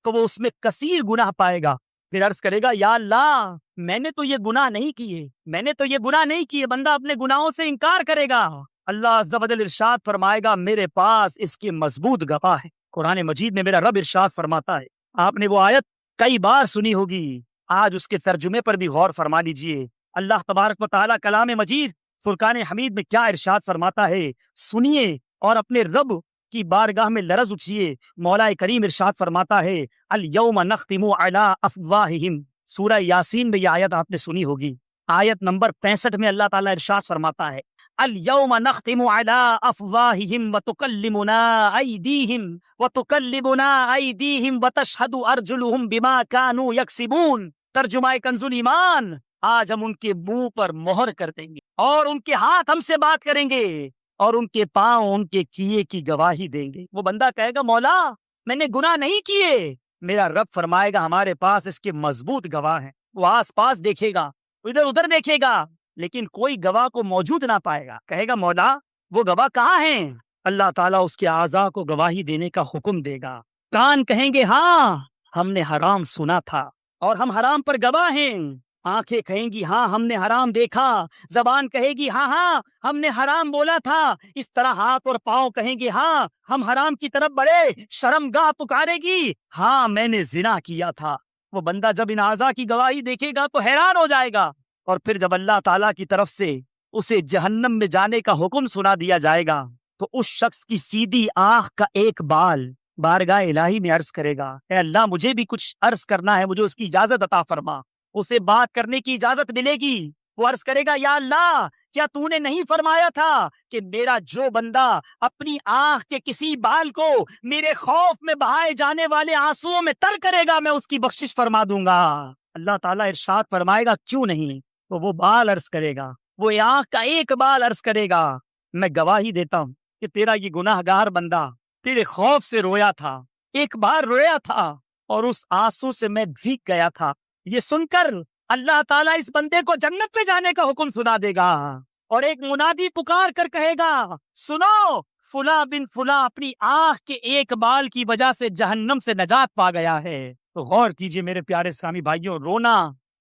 تو وہ اس میں کثیر گناہ پائے گا، پھر عرض کرے گا، یا اللہ، میں نے تو یہ گناہ نہیں کیے، میں نے تو یہ گناہ نہیں کیے۔ بندہ اپنے گناہوں سے انکار کرے گا، اللہ عز و جل ارشاد فرمائے گا، میرے پاس اس کے مضبوط گواہ ہے۔ قرآن مجید میں میرا رب ارشاد فرماتا ہے، آپ نے وہ آیت کئی بار سنی ہوگی، آج اس کے ترجمے پر بھی غور فرما لیجئے۔ اللہ تبارک و تعالیٰ کلام مجید فرقان حمید میں کیا ارشاد فرماتا ہے، سنیے اور اپنے رب کی بارگاہ میں لرز اٹھیے۔ مولا کریم ارشاد فرماتا ہے، الیوم نختم علی افواہہم، سورہ یاسین میں یہ آیت آپ نے سنی ہوگی، آیت نمبر 65 میں اللہ تعالیٰ ارشاد فرماتا ہے، الیوم نختم علی افواہہم وتکلمنا ایدیہم وتشہد ارجلہم بما کانوا یکسبون۔ ترجمہ کنز ایمان، آج ہم ان کے منہ پر مہر کر دیں گے اور ان کے ہاتھ ہم سے بات کریں گے اور ان کے پاؤں ان کے کیے کی گواہی دیں گے۔ وہ بندہ کہے گا، مولا، میں نے گناہ نہیں کیے۔ میرا رب فرمائے گا، ہمارے پاس اس کے مضبوط گواہ ہیں۔ وہ آس پاس دیکھے گا، ادھر ادھر دیکھے گا، لیکن کوئی گواہ کو موجود نہ پائے گا۔ کہے گا، مولا، وہ گواہ کہاں ہیں؟ اللہ تعالیٰ اس کے اعضاء کو گواہی دینے کا حکم دے گا۔ کان کہیں گے، ہاں، ہم نے حرام سنا تھا اور ہم حرام پر گواہ ہیں۔ آنکھیں کہیں گی، ہاں، ہم نے حرام دیکھا۔ زبان کہے گی، ہاں ہاں، ہم نے حرام بولا تھا۔ اس طرح ہاتھ اور پاؤں کہیں گے، ہاں، ہم حرام کی طرف بڑھے۔ شرمگاہ پکارے گی، ہاں، میں نے زنا کیا تھا۔ وہ بندہ جب ان اعضاء کی گواہی دیکھے گا تو حیران ہو جائے گا، اور پھر جب اللہ تعالیٰ کی طرف سے اسے جہنم میں جانے کا حکم سنا دیا جائے گا تو اس شخص کی سیدھی آنکھ کا ایک بال بارگاہ الہی میں عرض کرے گا، اے اللہ، مجھے بھی کچھ عرض کرنا ہے، مجھے اس کی اجازت عطا فرما۔ اسے بات کرنے کی اجازت ملے گی۔ وہ عرض کرے گا، یا اللہ، کیا تو نے نہیں فرمایا تھا کہ میرا جو بندہ اپنی آنکھ کے کسی بال کو میرے خوف میں بہائے جانے والے آنسوؤں میں تر کرے گا، میں اس کی بخشش فرما دوں گا۔ اللہ تعالیٰ ارشاد فرمائے گا، کیوں نہیں؟ تو وہ بال عرض کرے گا، وہ آنکھ کا ایک بال عرض کرے گا، میں گواہی دیتا ہوں کہ تیرا یہ گناہ گار بندہ تیرے خوف سے رویا تھا، ایک بار رویا تھا اور اس آنسو سے میں بھیگ گیا تھا۔ یہ سن کر اللہ تعالیٰ اس بندے کو جنت میں جانے کا حکم سنا دے گا، اور ایک منادی پکار کر کہے گا، سنو، فلاں بن فلاں اپنی آنکھ کے ایک بال کی وجہ سے جہنم سے نجات پا گیا ہے۔ تو غور کیجئے میرے پیارے اسلامی بھائیوں، رونا،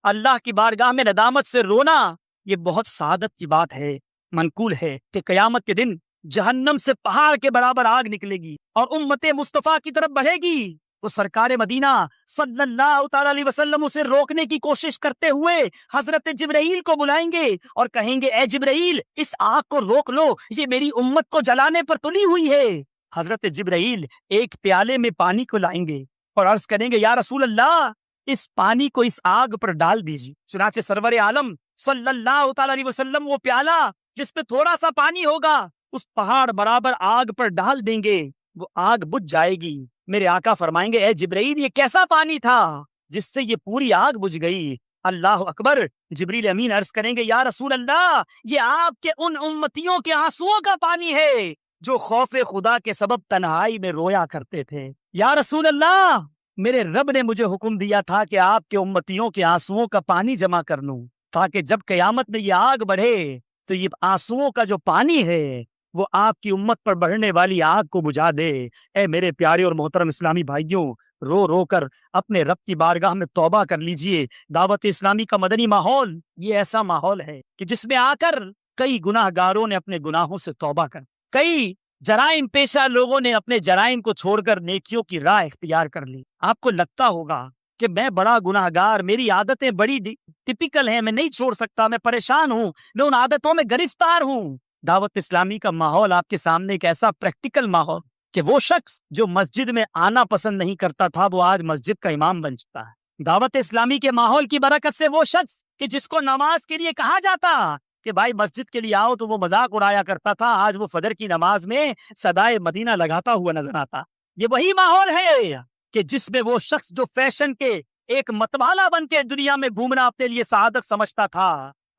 اللہ کی بارگاہ میں ندامت سے رونا، یہ بہت سعادت کی بات ہے۔ منقول ہے کہ قیامت کے دن جہنم سے پہاڑ کے برابر آگ نکلے گی اور امت مصطفیٰ کی طرف بڑھے گی. وہ سرکار مدینہ صلی اللہ تعالی علیہ وسلم اسے روکنے کی کوشش کرتے ہوئے حضرت جبرائیل کو بلائیں گے اور کہیں گے اے جبرائیل اس آگ کو روک لو, یہ میری امت کو جلانے پر تلی ہوئی ہے. حضرت جبرائیل ایک پیالے میں پانی کو لائیں گے اور عرض کریں گے یا رسول اللہ اس پانی کو اس آگ پر ڈال دیجیے. چنانچہ سرور عالم صلی اللہ تعالی علیہ وسلم وہ پیالہ جس پہ تھوڑا سا پانی ہوگا اس پہاڑ برابر آگ پر ڈال دیں گے, وہ آگ بجھ جائے گی. میرے آقا فرمائیں گے اے جبرائیل یہ کیسا پانی تھا جس سے یہ پوری آگ بجھ گئی؟ اللہ اکبر. جبریل امین عرض کریں گے یا رسول اللہ یہ آپ کے ان امتیوں کے آنسوؤں کا پانی ہے جو خوف خدا کے سبب تنہائی میں رویا کرتے تھے. یا رسول اللہ میرے رب نے مجھے حکم دیا تھا کہ آپ کے امتیوں کے آنسوؤں کا پانی جمع کر لوں تاکہ جب قیامت میں یہ آگ بڑھے تو یہ آنسوؤں کا جو پانی ہے وہ آپ کی امت پر بڑھنے والی آگ کو بجھا دے. اے میرے پیارے اور محترم اسلامی بھائیوں, رو رو کر اپنے رب کی بارگاہ میں توبہ کر لیجئے. دعوت اسلامی کا مدنی ماحول یہ ایسا ماحول ہے کہ جس میں آ کر کئی گناہ گاروں نے اپنے گناہوں سے توبہ کر, کئی جرائم پیشہ لوگوں نے اپنے جرائم کو چھوڑ کر نیکیوں کی راہ اختیار کر لی. آپ کو لگتا ہوگا کہ میں بڑا گناہ گار, میری عادتیں بڑی ٹپیکل ہیں, میں نہیں چھوڑ سکتا, میں پریشان ہوں, میں ان عادتوں میں گرفتار ہوں. دعوت اسلامی کا ماحول آپ کے سامنے ایک ایسا پریکٹیکل ماحول کہ وہ شخص جو مسجد میں آنا پسند نہیں کرتا تھا وہ آج مسجد کا امام بن چکا ہے. دعوت اسلامی کے ماحول کی برکت سے وہ شخص کہ جس کو نماز کے لیے کہا جاتا کہ بھائی مسجد کے لیے آؤ تو وہ مذاق اڑایا کرتا تھا, آج وہ فجر کی نماز میں صدائے مدینہ لگاتا ہوا نظر آتا. یہ وہی ماحول ہے کہ جس میں وہ شخص جو فیشن کے ایک متوالا بن کے دنیا میں گھومنا اپنے لیے سعادت سمجھتا تھا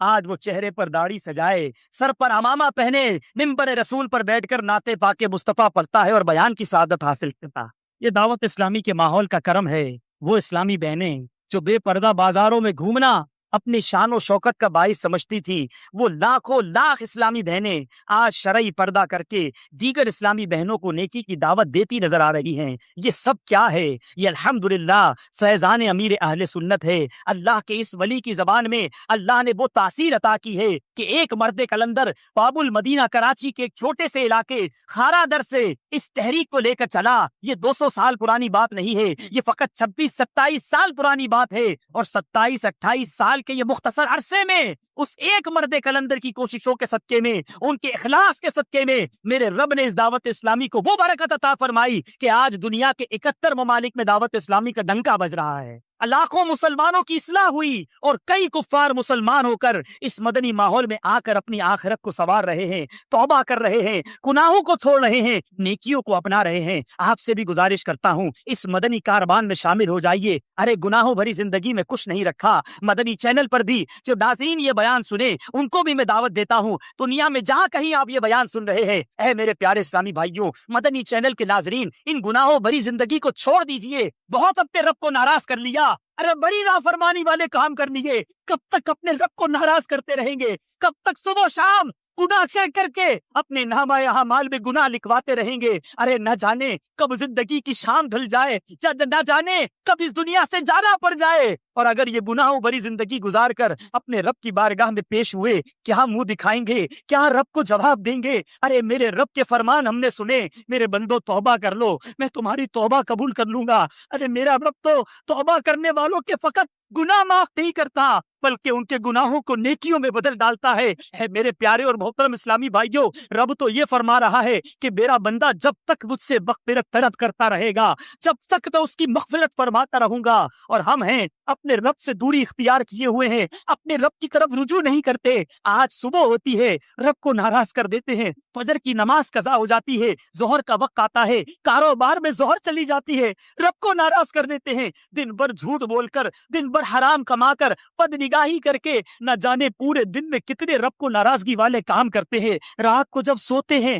آج وہ چہرے پر داڑھی سجائے, سر پر عمامہ پہنے, منبر رسول پر بیٹھ کر نعت پاک مصطفیٰ پڑھتا ہے اور بیان کی سعادت حاصل کرتا. یہ دعوت اسلامی کے ماحول کا کرم ہے. وہ اسلامی بہنیں جو بے پردہ بازاروں میں گھومنا اپنی شان و شوکت کا باعث سمجھتی تھی, وہ لاکھوں لاکھ اسلامی بہنیں آج شرعی پردہ کر کے دیگر اسلامی بہنوں کو نیکی کی دعوت دیتی نظر آ رہی ہیں. یہ سب کیا ہے؟ یہ الحمدللہ فیضان امیر اہل سنت ہے. اللہ کے اس ولی کی زبان میں اللہ نے وہ تاثیر عطا کی ہے کہ ایک مرد کلندر باب المدینہ کراچی کے ایک چھوٹے سے علاقے خارا در سے اس تحریک کو لے کر چلا. یہ 200 سال پرانی بات نہیں ہے, یہ فقط 26-27 سال پرانی بات ہے, اور 27-28 سال کے یہ مختصر عرصے میں اس ایک مرد کلندر کی کوششوں کے صدقے میں, ان کے اخلاص کے صدقے میں میرے رب نے اس دعوت اسلامی کو وہ برکت عطا فرمائی کہ آج دنیا کے 71 ممالک میں دعوت اسلامی کا ڈنکا بج رہا ہے. لاکھوں مسلمانوں کی اصلاح ہوئی اور کئی کفار مسلمان ہو کر اس مدنی ماحول میں آ کر اپنی آخرت کو سنوار رہے ہیں, توبہ کر رہے ہیں, گناہوں کو چھوڑ رہے ہیں, نیکیوں کو اپنا رہے ہیں. آپ سے بھی گزارش کرتا ہوں اس مدنی کاروان میں شامل ہو جائیے. ارے گناہوں بھری زندگی میں کچھ نہیں رکھا. مدنی چینل پر بھی جو ناظرین یہ بیان سنے ان کو بھی میں دعوت دیتا ہوں, دنیا میں جہاں کہیں آپ یہ بیان سن رہے ہیں, اے میرے پیارے اسلامی بھائیوں, مدنی چینل کے ناظرین ان گناہوں بھری زندگی کو چھوڑ دیجئے. بہت اپنے رب کو ناراض کر لیا, ارے بڑی نافرمانی والے کام کر لیے. کب تک اپنے رب کو ناراض کرتے رہیں گے؟ کب تک صبح و شام گناہ کر کے اپنے نامہ اعمال میں گناہ لکھواتے رہیں گے؟ ارے نہ جانے کب زندگی کی شام ڈھل جائے, نہ جانے کب اس دنیا سے جانا پڑ جائے. اور اگر یہ گناہوں بھری زندگی گزار کر اپنے رب کی بارگاہ میں پیش ہوئے, کیا منہ دکھائیں گے؟ کیا رب کو جواب دیں گے؟ ارے میرے رب کے فرمان ہم نے سنے, میرے بندو توبہ کر لو, میں تمہاری توبہ قبول کر لوں گا. ارے میرا رب تو توبہ کرنے والوں کے فقط گناہ معاف نہیں کرتا بلکہ ان کے گناہوں کو نیکیوں میں بدل ڈالتا ہے. اے میرے پیارے اور محترم اسلامی بھائیوں, رب تو یہ فرما رہا ہے کہ میرا بندہ جب تک مجھ سے مغفرت طلب کرتا رہے گا جب تک میں اس کی مغفرت فرماتا رہوں گا. اور ہم ہیں اپنے رب سے دوری اختیار کیے ہوئے ہیں, اپنے رب کی طرف رجوع نہیں کرتے. آج صبح ہوتی ہے, رب کو ناراض کر دیتے ہیں, فجر کی نماز قضا ہو جاتی ہے, ظہر کا وقت آتا ہے, کاروبار میں ظہر چلی جاتی ہے, رب کو ناراض کر دیتے ہیں. دن بھر جھوٹ بول کر, دن بھر حرام کما کر, بد نگاہی کر کے نہ جانے پورے دن میں کتنے رب کو ناراضگی والے کام کرتے ہیں. رات کو جب سوتے ہیں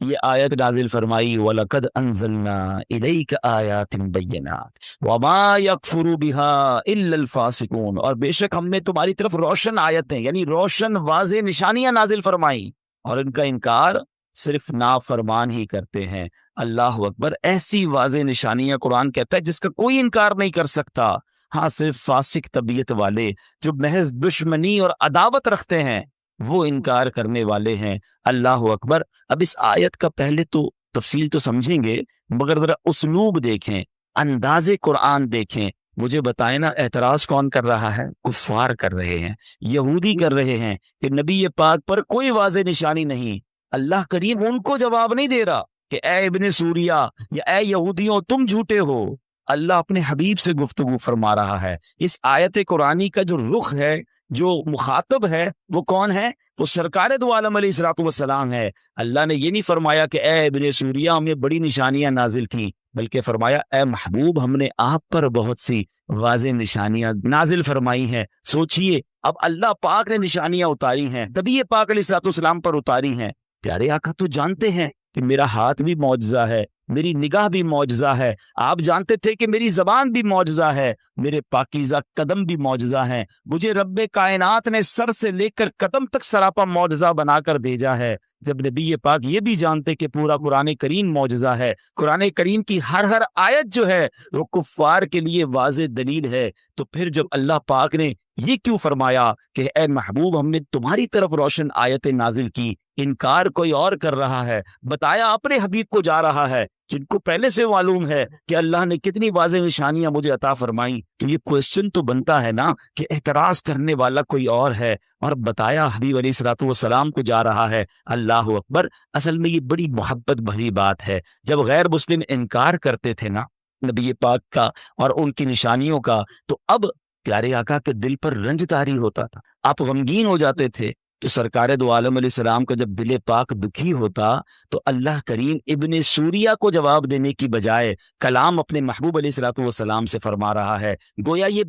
یہ آیت نازل فرمائی وَلَقَدْ أَنزَلْنَا إِلَيْكَ آيَاتٍ بَيِّنَاتٍ وَمَا يَكْفُرُ بِهَا إِلَّا الْفَاسِقُونَ، اور بے شک ہم نے تمہاری طرف روشن آیتیں یعنی روشن واضح نشانیاں نازل فرمائی، اور ان کا انکار صرف نافرمان ہی کرتے ہیں۔ اللہ اکبر، ایسی واضح نشانیاں قرآن کہتا ہے جس کا کوئی انکار نہیں کر سکتا، ہاں صرف فاسق طبیعت والے جو محض دشمنی اور عداوت رکھتے ہیں وہ انکار کرنے والے ہیں۔ اللہ اکبر۔ اب اس آیت کا پہلے تو تفصیل تو سمجھیں گے، مگر ذرا اسلوب دیکھیں، انداز قرآن دیکھیں، مجھے بتائیں نا اعتراض کون کر رہا ہے؟ کفار کر رہے ہیں، یہودی کر رہے ہیں کہ نبی پاک پر کوئی واضح نشانی نہیں۔ اللہ کریم ان کو جواب نہیں دے رہا کہ اے ابن سوریہ یا اے یہودیوں تم جھوٹے ہو، اللہ اپنے حبیب سے گفتگو فرما رہا ہے۔ اس آیت قرآنی کا جو رخ ہے، جو مخاطب ہے، وہ کون ہے؟ وہ سرکار دو عالم علیہ الصلوۃ والسلام ہے۔ اللہ نے یہ نہیں فرمایا کہ اے ابن سوریہ ہم نے بڑی نشانیاں نازل کی، بلکہ فرمایا اے محبوب ہم نے آپ پر بہت سی واضح نشانیاں نازل فرمائی ہیں۔ سوچئے، اب اللہ پاک نے نشانیاں اتاری ہیں، نبی پاک علیہ الصلوۃ والسلام پر اتاری ہیں۔ پیارے آقا تو جانتے ہیں کہ میرا ہاتھ بھی معجزہ ہے، میری نگاہ بھی معجزہ ہے، آپ جانتے تھے کہ میری زبان بھی معجزہ ہے، میرے پاکیزہ قدم بھی معجزہ ہیں، مجھے رب کائنات نے سر سے لے کر قدم تک سراپا معجزہ بنا کر بھیجا ہے۔ جب نبی پاک یہ بھی جانتے کہ پورا قرآن کریم معجزہ ہے، قرآن کریم کی ہر آیت جو ہے وہ کفار کے لیے واضح دلیل ہے، تو پھر جب اللہ پاک نے یہ کیوں فرمایا کہ اے محبوب ہم نے تمہاری طرف روشن آیتیں نازل کی، انکار کوئی اور کر رہا ہے، بتایا اپنے حبیب کو جا رہا ہے جن کو پہلے سے معلوم ہے کہ اللہ نے کتنی واضح نشانیاں مجھے عطا فرمائی، تو یہ کوشچن تو بنتا ہے نا کہ اعتراض کرنے والا کوئی اور ہے، اور بتایا حبیب علیہ الصلوۃ والسلام کو جا رہا ہے۔ اللہ اکبر۔ اصل میں یہ بڑی محبت بھری بات ہے۔ جب غیر مسلم انکار کرتے تھے نا نبی پاک کا اور ان کی نشانیوں کا، تو اب پیارے آقا کے دل پر رنج طاری ہوتا تھا، آپ غمگین ہو جاتے تھے۔ تو سرکار دو عالم علیہ السلام کا جب دل پاک دکھی ہوتا تو اللہ کریم ابن سوریہ کو جواب دینے کی بجائے کلام اپنے محبوب علیہ الصلوۃ والسلام سے فرما رہا ہے، گویا یہ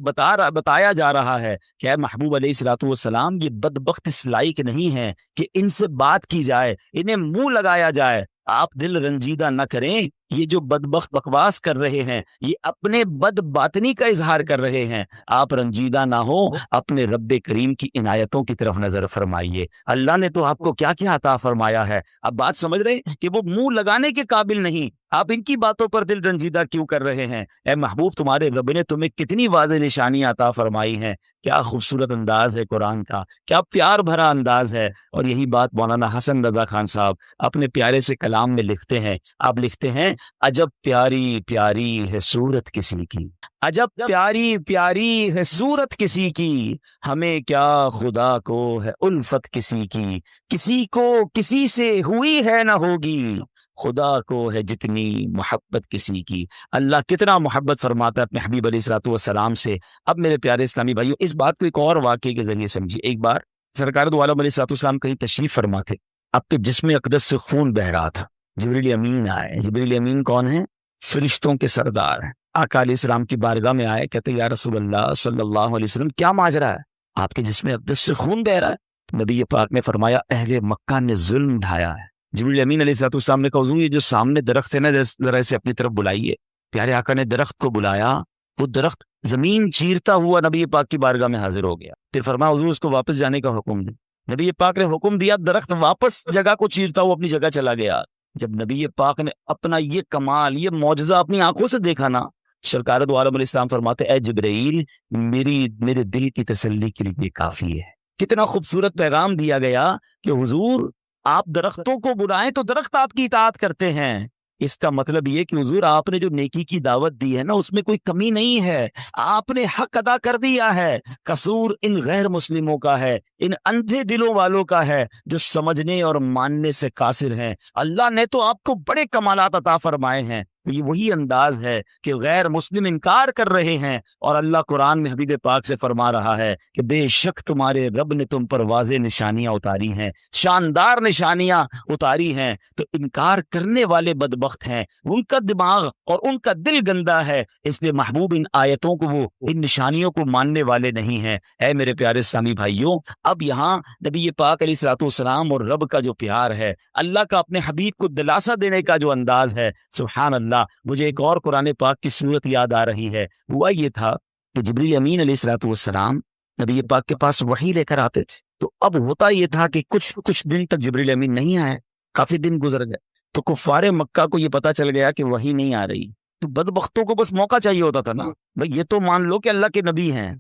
بتایا جا رہا ہے کہ اے محبوب علیہ الصلوۃ والسلام یہ بدبخت اس لائق نہیں ہے کہ ان سے بات کی جائے، انہیں منہ لگایا جائے، آپ دل رنجیدہ نہ کریں، یہ جو بدبخت بکواس کر رہے ہیں یہ اپنے بد باطنی کا اظہار کر رہے ہیں، آپ رنجیدہ نہ ہو، اپنے رب کریم کی عنایتوں کی طرف نظر فرمائیے۔ اللہ نے تو آپ کو کیا کیا عطا فرمایا ہے، اب بات سمجھ رہے ہیں کہ وہ منہ لگانے کے قابل نہیں، آپ ان کی باتوں پر دل رنجیدہ کیوں کر رہے ہیں؟ اے محبوب تمہارے رب نے تمہیں کتنی واضح نشانیاں عطا فرمائی ہیں، کیا خوبصورت انداز ہے قرآن کا، کیا پیار بھرا انداز ہے۔ اور یہی بات مولانا حسن رضا خان صاحب اپنے پیارے سے کلام میں لکھتے ہیں، آپ لکھتے ہیں عجب پیاری پیاری ہے صورت کسی کی، عجب پیاری پیاری ہے صورت کسی کی، ہمیں کیا خدا کو ہے الفت کسی کی، کسی کو کسی سے ہوئی ہے نہ ہوگی، خدا کو ہے جتنی محبت کسی کی۔ اللہ کتنا محبت فرماتا ہے اپنے حبیب علیہ الصلوۃ والسلام سے۔ اب میرے پیارے اسلامی بھائیوں اس بات کو ایک اور واقعے کے ذریعے سمجھیے۔ ایک بار سرکار دو عالم علیہ الصلوۃ والسلام کہیں تشریف فرما تھے، آپ کے جسم اقدس سے خون بہ رہا تھا، جبریل امین آئے۔ جبریل امین کون ہیں؟ فرشتوں کے سردار ہیں۔ آقا علیہ السلام کی بارگاہ میں آئے، کہتے یا رسول اللہ صلی اللہ علیہ وسلم کیا ماجرا ہے، آپ کے جسم اقدس سے خون بہ رہا ہے؟ نبی پاک نے فرمایا اہل مکہ نے ظلم ڈھایا ہے۔ جبریل امین علیہ الصلوۃ والسلام نے کہا حضور یہ جو سامنے درخت ہے نا ذرا اسے اپنی طرف بلائیے۔ پیارے آقا نے درخت کو بلایا، وہ درخت زمین چیرتا ہوا نبی پاک کی بارگاہ میں حاضر ہو گیا۔ پھر فرمایا حضور اس کو واپس جانے کا حکم دیں۔ نبی پاک نے حکم دیا، درخت واپس جگہ کو چیرتا ہوا اپنی جگہ چلا گیا۔ جب نبی پاک نے اپنا یہ کمال، یہ معجزہ اپنی آنکھوں سے دیکھا نا، سرکار دو عالم علیہ السلام فرماتے اے جبرائیل میرے دل کی تسلی کے لیے کافی ہے۔ کتنا خوبصورت پیغام دیا گیا کہ حضور آپ درختوں کو بلائیں تو درخت آپ کی اطاعت کرتے ہیں۔ اس کا مطلب یہ کہ حضور آپ نے جو نیکی کی دعوت دی ہے نا اس میں کوئی کمی نہیں ہے، آپ نے حق ادا کر دیا ہے، قصور ان غیر مسلموں کا ہے، ان اندھے دلوں والوں کا ہے جو سمجھنے اور ماننے سے قاصر ہیں۔ اللہ نے تو آپ کو بڑے کمالات عطا فرمائے ہیں، یہ وہی انداز ہے کہ غیر مسلم انکار کر رہے ہیں، اور اللہ قرآن میں حبیب پاک سے فرما رہا ہے کہ بے شک تمہارے رب نے تم پر واضح نشانیاں اتاری ہیں، شاندار نشانیاں اتاری ہیں، تو انکار کرنے والے بدبخت ہیں، ان کا دماغ اور ان کا دل گندا ہے، اس لیے محبوب ان آیتوں کو، وہ ان نشانیوں کو ماننے والے نہیں ہیں۔ اے میرے پیارے اسلامی بھائیوں، اب یہاں نبی پاک علیہ الصلوۃ والسلام اور رب کا جو پیار ہے، اللہ کا اپنے حبیب کو دلاسا دینے کا جو انداز ہے، سبحان اللہ، مجھے ایک اور قرآن پاک کی صورت یاد آ رہی ہے۔ ہوا یہ تھا کہ جبریل امین علیہ الصلوۃ والسلام نبی پاک کے پاس وحی لے کر آتے تھے، تو اب ہوتا یہ تھا کہ کچھ دن تک جبریل امین نہیں آئے، کافی دن گزر گئے، تو کفار مکہ کو یہ پتا چل گیا کہ وحی نہیں آ رہی، تو بدبختوں کو بس موقع چاہیے ہوتا تھا نا، بھئی یہ تو مان لو کہ اللہ کے نبی ہیں،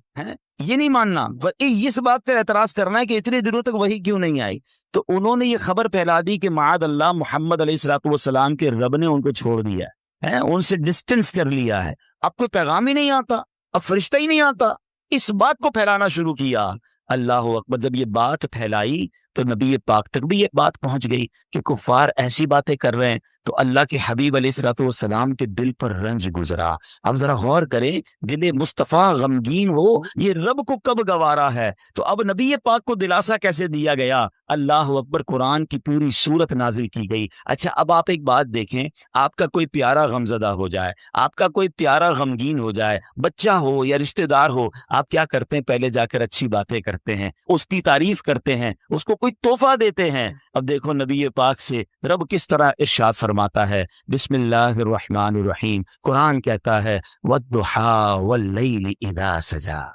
یہ نہیں ماننا، بلکہ اس بات پر اعتراض کرنا ہے کہ اتنے دنوں تک وحی کیوں نہیں آئی۔ تو انہوں نے یہ خبر پھیلا دی کہ معاذ اللہ محمد علیہ الصلوۃ والسلام کے رب نے ان کو چھوڑ دیا ہے، ان سے ڈسٹنس کر لیا ہے، اب کوئی پیغام ہی نہیں آتا، اب فرشتہ ہی نہیں آتا، اس بات کو پھیلانا شروع کیا۔ اللہ اکبر، جب یہ بات پھیلائی تو نبی پاک تک بھی یہ بات پہنچ گئی کہ کفار ایسی باتیں کر رہے ہیں، تو اللہ کے حبیب علیہ الصلوۃ والسلام کے دل پر رنج گزرا۔ اب ذرا غور کریں، دل مصطفیٰ غمگین ہو، یہ رب کو کب گوارا ہے، تو اب نبی پاک کو دلاسا کیسے دیا گیا؟ اللہ اکبر، قرآن کی پوری سورت نازل کی گئی۔ اچھا، اب آپ ایک بات دیکھیں، آپ کا کوئی پیارا غمزدہ ہو جائے، آپ کا کوئی پیارا غمگین ہو جائے، بچہ ہو یا رشتہ دار ہو، آپ کیا کرتے ہیں؟ پہلے جا کر اچھی باتیں کرتے ہیں، اس کی تعریف کرتے ہیں، اس کو کوئی تحفہ دیتے ہیں۔ اب دیکھو نبی پاک سے رب کس طرح ارشاد فرماتا ہے، بسم اللہ الرحمن الرحیم، قرآن کہتا ہے وَالضُّحَىٰ وَاللَّيْلِ إِذَا سَجَىٰ۔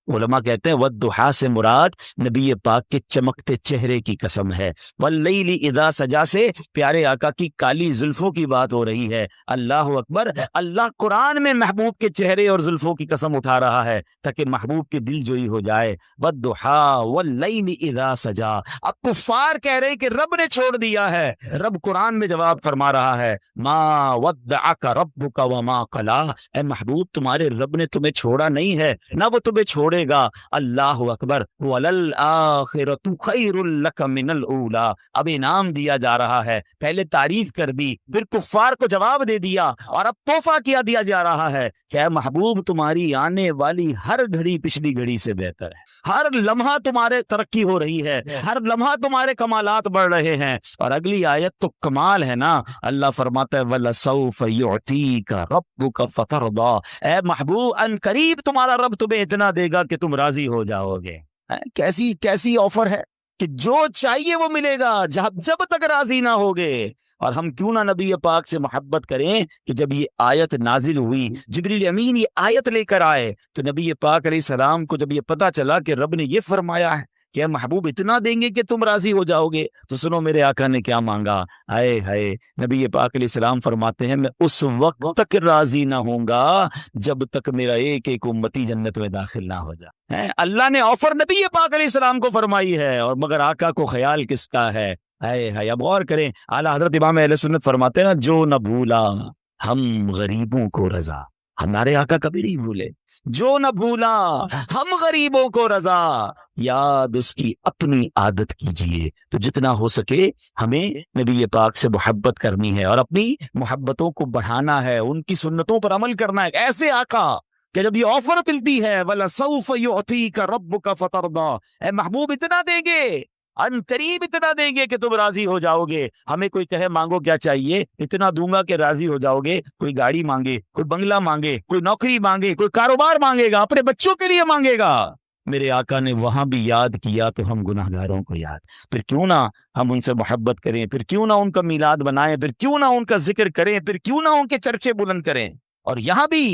علماء کہتے ہیں وَالضُّحَىٰ سے مراد نبی پاک کے چمکتے چہرے کی قسم ہے، وَاللَّيْلِ إِذَا سَجَىٰ سے پیارے آقا کی کالی زلفوں کی بات ہو رہی ہے۔ اللہ اکبر، اللہ قرآن میں محبوب کے چہرے اور زلفوں کی قسم اٹھا رہا ہے تاکہ محبوب کی دل جوئی ہو جائے۔ وَالضُّحَىٰ وَاللَّيْلِ إِذَا سَجَىٰ۔ اب کفار کہہ رہے کہ رب نے چھوڑ دیا ہے، رب قرآن میں جواب فرما رہا ہے مَا وَدَّعَكَ رَبُّكَ وَمَا قَلَىٰ، اے محبوب تمہارے رب نے تمہیں چھوڑا نہیں ہے، نہ وہ تمہیں چھوڑے گا۔ اللہ اکبر، وَلَلْآخِرَةُ خَيْرٌ لَكَ مِنَ الْأُولَىٰ۔ اب انعام دیا جا رہا ہے، پہلے تعریف کر دی، پھر کفار کو جواب دے دیا، اور اب تحفہ کیا دیا جا رہا ہے کہ اے محبوب تمہاری آنے والی ہر گھڑی پچھلی گھڑی سے بہتر ہے، ہر لمحہ تمہارے ترقی ہو رہی ہے، ہر لمحہ تمہارے کمالات بڑھ رہے ہیں۔ اور اگلی آیت تو کمال ہے نا، اللہ فرماتا ہے وَلَسَوْفَ يُعْتِيكَ رَبُّكَ فَتَرْضَىٰ، اے محبوب ان قریب تمہارا رب تمہیں اتنا دے گا کہ تم راضی ہو جاؤ گے۔ کیسی آفر ہے کہ جو چاہیے وہ ملے گا جب تک راضی نہ ہوگے۔ اور ہم کیوں نہ نبی پاک سے محبت کریں کہ جب یہ آیت نازل ہوئی، جبریل امین یہ آیت لے کر آئے، تو نبی پاک علیہ السلام کو جب یہ پتا چلا کہ رب نے یہ فرمایا ہے کہ محبوب اتنا دیں گے کہ تم راضی ہو جاؤ گے، تو سنو میرے آقا نے کیا مانگا۔ ہائے ہائے، نبی پاک علیہ السلام فرماتے ہیں میں اس وقت تک راضی نہ ہوں گا جب تک میرا ایک ایک امتی جنت میں داخل نہ ہو جائے۔ اللہ نے آفر نبی پاک علیہ السلام کو فرمائی ہے، اور مگر آقا کو خیال کس کا ہے؟ ہائے، اب غور کریں، اعلیٰ حضرت امام اہل سنت فرماتے ہیں نا، جو نہ بھولا ہم غریبوں کو رضا، ہمارے آقا کبھی نہیں بھولے، جو نہ بھولا ہم غریبوں کو رضا، یاد اس کی اپنی عادت کیجئے۔ تو جتنا ہو سکے ہمیں نبی پاک سے محبت کرنی ہے، اور اپنی محبتوں کو بڑھانا ہے، ان کی سنتوں پر عمل کرنا ہے۔ ایسے آقا کہ جب یہ آفر ملتی ہے وَلَسَوْفَ يُعْتِيكَ رَبُّكَ فَتَرْضَىٰ، اے محبوب اتنا دیں گے، ان قریب اتنا دیں گے کہ تم راضی ہو جاؤ گے۔ ہمیں کوئی کہے مانگو کیا چاہیے، اتنا دوں گا کہ راضی ہو جاؤ گے۔ کوئی گاڑی مانگے، کوئی بنگلہ مانگے، کوئی نوکری مانگے، کوئی کاروبار مانگے گا، اپنے بچوں کے لیے مانگے گا۔ میرے آقا نے وہاں بھی یاد کیا تو ہم گناہ گاروں کو یاد، پھر کیوں نہ ہم ان سے محبت کریں، پھر کیوں نہ ان کا میلاد بنائیں، پھر کیوں نہ ان کا ذکر کریں، پھر کیوں نہ ان کے چرچے بلند کریں۔ اور یہاں بھی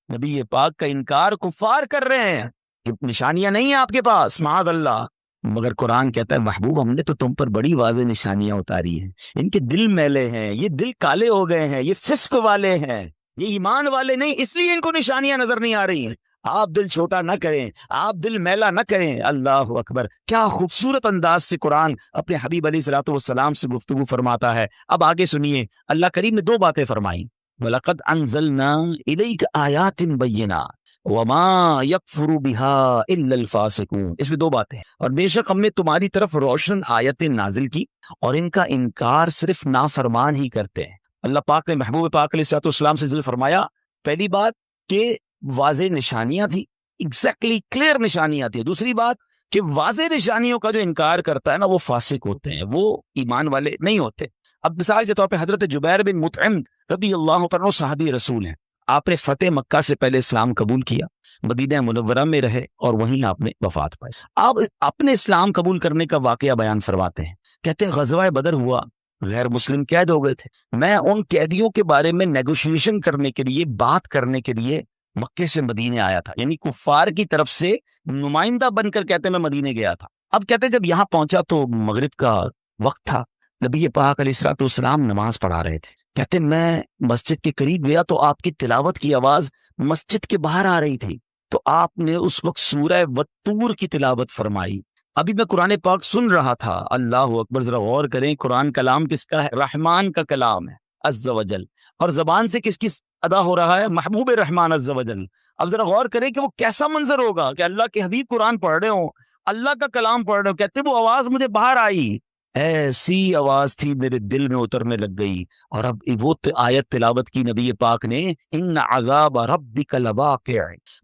نبی پاک کا انکار کفار کر رہے ہیں کہ نشانیاں نہیں ہیں آپ کے پاس، معاذ اللہ، مگر قرآن کہتا ہے محبوب ہم نے تو تم پر بڑی واضح نشانیاں اتاری ہیں، ان کے دل میلے ہیں، یہ دل کالے ہو گئے ہیں، یہ فسق والے ہیں، یہ ایمان والے نہیں، اس لیے ان کو نشانیاں نظر نہیں آ رہی ہیں۔ آپ دل چھوٹا نہ کریں، آپ دل میلا نہ کریں۔ اللہ اکبر، کیا خوبصورت انداز سے قرآن اپنے حبیب علیہ الصلوۃ والسلام سے گفتگو فرماتا ہے۔ اب آگے سنیے، اللہ کریم نے دو باتیں فرمائیں، وَلَقَدْ أَنزَلْنَا إِلَيْكَ آيَاتٍ بَيِّنَاتٍ وَمَا يَكْفُرُ بِهَا إِلَّا الْفَاسِقُونَ، اس میں دو باتیں ہیں، اور بے شک ہم نے تمہاری طرف روشن آیتیں نازل کی، اور ان کا انکار صرف نافرمان ہی کرتے ہیں۔ اللہ پاک نے محبوب پاک علیہ الصلوۃ والسلام سے ذکر فرمایا، پہلی بات کہ واضح نشانیاں تھیں، ایگزیکٹلی کلیئر نشانیاں تھیں. دوسری بات کہ واضح نشانیوں کا جو انکار کرتا ہے نا وہ فاسق ہوتے ہیں، وہ ایمان والے نہیں ہوتے. اب مثال کے طور پہ حضرت جبیر بن مطعم رضی اللہ عنہ صحابی رسول ہیں. آپ نے فتح مکہ سے پہلے اسلام قبول کیا، مدینہ منورہ میں رہے اور وہیں آپ نے وفات پائی. آپ اپنے اسلام قبول کرنے کا واقعہ بیان فرماتے ہیں، کہتے ہیں غزوہ بدر ہوا، غیر مسلم قید ہو گئے تھے. میں ان قیدیوں کے بارے میں نیگوشیشن کرنے کے لیے، بات کرنے کے لیے مکے سے مدینے آیا تھا. یعنی کفار کی طرف سے نمائندہ بن کر کہتے ہیں میں مدینے گیا تھا. اب کہتے ہیں جب یہاں پہنچا تو مغرب کا وقت تھا، نبی پاک علیہ الصلوۃ والسلام نماز پڑھا رہے تھے. کہتے میں مسجد کے قریب گیا تو آپ کی تلاوت کی آواز مسجد کے باہر آ رہی تھی، تو آپ نے اس وقت سورہ والطور کی تلاوت فرمائی. ابھی میں قرآن پاک سن رہا تھا. اللہ اکبر، ذرا غور کریں، قرآن کلام کس کا ہے؟ رحمان کا کلام ہے عز و جل، اور زبان سے کس کی ادا ہو رہا ہے؟ محبوب رحمان عز و جل. اب ذرا غور کریں کہ وہ کیسا منظر ہوگا کہ اللہ کے حبیب قرآن پڑھ رہے ہوں، اللہ کا کلام پڑھ رہے ہوں. کہتے وہ آواز مجھے باہر آئی، ایسی آواز تھی میرے دل میں اترنے لگ گئی. اور اب وہ آیت تلاوت کی نبی پاک نے، ان عذاب ربک لواقع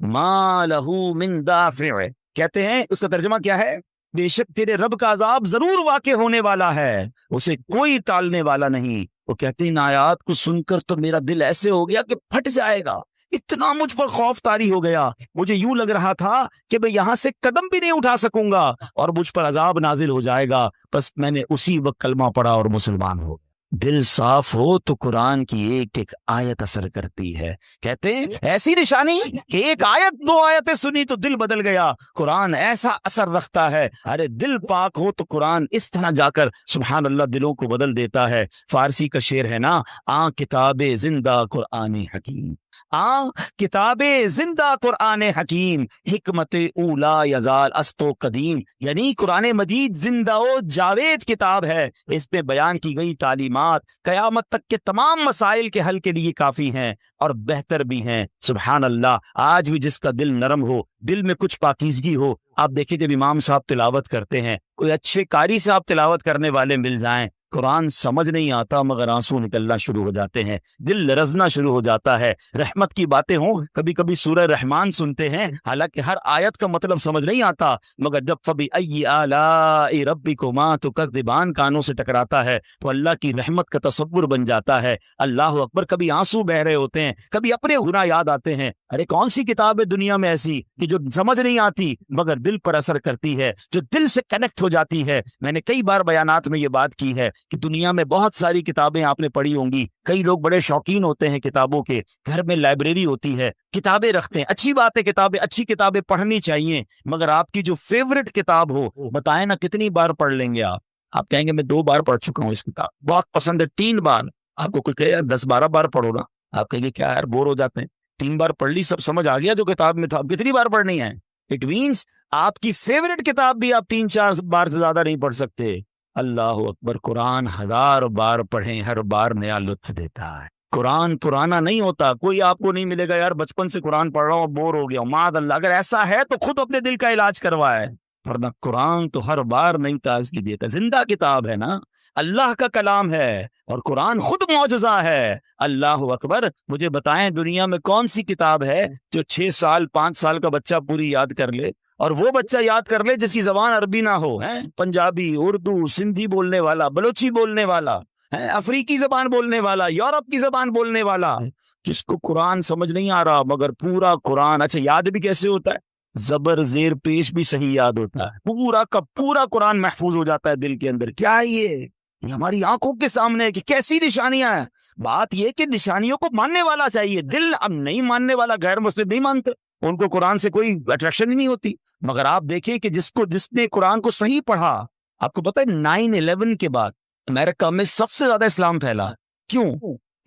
ما لہ من دافع. کہتے ہیں اس کا ترجمہ کیا ہے؟ بے شک تیرے رب کا عذاب ضرور واقع ہونے والا ہے، اسے کوئی ٹالنے والا نہیں. وہ کہتے ہیں ان آیات کو سن کر تو میرا دل ایسے ہو گیا کہ پھٹ جائے گا، اتنا مجھ پر خوف طاری ہو گیا. مجھے یوں لگ رہا تھا کہ میں یہاں سے قدم بھی نہیں اٹھا سکوں گا اور مجھ پر عذاب نازل ہو جائے گا. بس میں نے اسی وقت کلمہ پڑھا اور مسلمان ہو گیا. دل صاف ہو تو قرآن کی ایک ایک آیت اثر کرتی ہے. کہتے ہیں ایسی نشانی کہ ایک آیت دو آیتیں سنی تو دل بدل گیا. قرآن ایسا اثر رکھتا ہے. ارے دل پاک ہو تو قرآن اس طرح جا کر سبحان اللہ دلوں کو بدل دیتا ہے. فارسی کا شعر ہے نا، کتاب زندہ قرآن حکیم، کتاب زندہ قرآن حکیم، حکمت اولا یزال استو قدیم. یعنی قرآن مجید زندہ و جاوید کتاب ہے. اس میں بیان کی گئی تعلیمات قیامت تک کے تمام مسائل کے حل کے لیے کافی ہیں اور بہتر بھی ہیں. سبحان اللہ. آج بھی جس کا دل نرم ہو، دل میں کچھ پاکیزگی ہو، آپ دیکھیں جب امام صاحب تلاوت کرتے ہیں، کوئی اچھے قاری سے آپ تلاوت کرنے والے مل جائیں، قرآن سمجھ نہیں آتا مگر آنسو نکلنا شروع ہو جاتے ہیں، دل لرزنا شروع ہو جاتا ہے. رحمت کی باتیں ہوں، کبھی کبھی سورہ رحمان سنتے ہیں، حالانکہ ہر آیت کا مطلب سمجھ نہیں آتا، مگر جب فبأي آلاء ربكما تكذبان کانوں سے ٹکراتا ہے تو اللہ کی رحمت کا تصور بن جاتا ہے. اللہ اکبر. کبھی آنسو بہ رہے ہوتے ہیں، کبھی اپنے گناہ یاد آتے ہیں. ارے کون سی کتاب ہے دنیا میں ایسی کہ جو سمجھ نہیں آتی مگر دل پر اثر کرتی ہے، جو دل سے کنیکٹ ہو جاتی ہے. میں نے کئی بار بیانات میں یہ بات کی ہے کہ دنیا میں بہت ساری کتابیں آپ نے پڑھی ہوں گی. کئی لوگ بڑے شوقین ہوتے ہیں کتابوں کے، گھر میں لائبریری ہوتی ہے، کتابیں رکھتے ہیں. اچھی بات ہے، کتابیں، اچھی کتابیں پڑھنی چاہیے، مگر آپ کی جو فیوریٹ کتاب ہو، بتائیں نا کتنی بار پڑھ لیں گے آپ؟ آپ کہیں گے میں 2 بار پڑھ چکا ہوں اس کتاب، بہت پسند ہے 3 بار. آپ کو کوئی کہے یار 10-12 بار پڑھو نا، آپ کہیں گے کیا یار بور ہو جاتے ہیں. 3 بار پڑھ لی، سب سمجھ آ گیا جو کتاب میں تھا، کتنی بار پڑھنی ہے؟ اٹ مینس آپ کی فیوریٹ کتاب بھی آپ 3-4 بار سے زیادہ نہیں پڑھ سکتے. اللہ اکبر. قرآن 1000 بار پڑھیں، ہر بار نیا لطف دیتا ہے. قرآن پرانا نہیں ہوتا. کوئی آپ کو نہیں ملے گا یار بچپن سے قرآن پڑھ رہا ہوں بور ہو گیا ہوں، معاذ اللہ. اگر ایسا ہے تو خود اپنے دل کا علاج کروائے، ورنہ قرآن تو ہر بار نئی تازگی دیتا. زندہ کتاب ہے نا، اللہ کا کلام ہے، اور قرآن خود معجزہ ہے. اللہ اکبر. مجھے بتائیں دنیا میں کون سی کتاب ہے جو 6 سال 5 سال کا بچہ پوری یاد کر لے، اور وہ بچہ یاد کر لے جس کی زبان عربی نہ ہو، پنجابی، اردو، سندھی بولنے والا، بلوچی بولنے والا، افریقی زبان بولنے والا، یورپ کی زبان بولنے والا، جس کو قرآن سمجھ نہیں آ رہا مگر پورا قرآن اچھا یاد بھی کیسے ہوتا ہے؟ زبر زیر پیش بھی صحیح یاد ہوتا ہے، پورا کا پورا قرآن محفوظ ہو جاتا ہے دل کے اندر. کیا ہے یہ ہماری آنکھوں کے سامنے ہے کہ کیسی نشانیاں ہیں. بات یہ کہ نشانیوں کو ماننے والا چاہیے. دل اب نہیں ماننے والا، غیر مسلم نہیں مانتے، ان کو قرآن سے کوئی اٹریکشن ہی نہیں ہوتی. مگر آپ دیکھیں کہ جس نے قرآن کو صحیح پڑھا، آپ کو پتہ ہے 9/11 کے بعد امریکہ میں سب سے زیادہ اسلام پھیلا. کیوں؟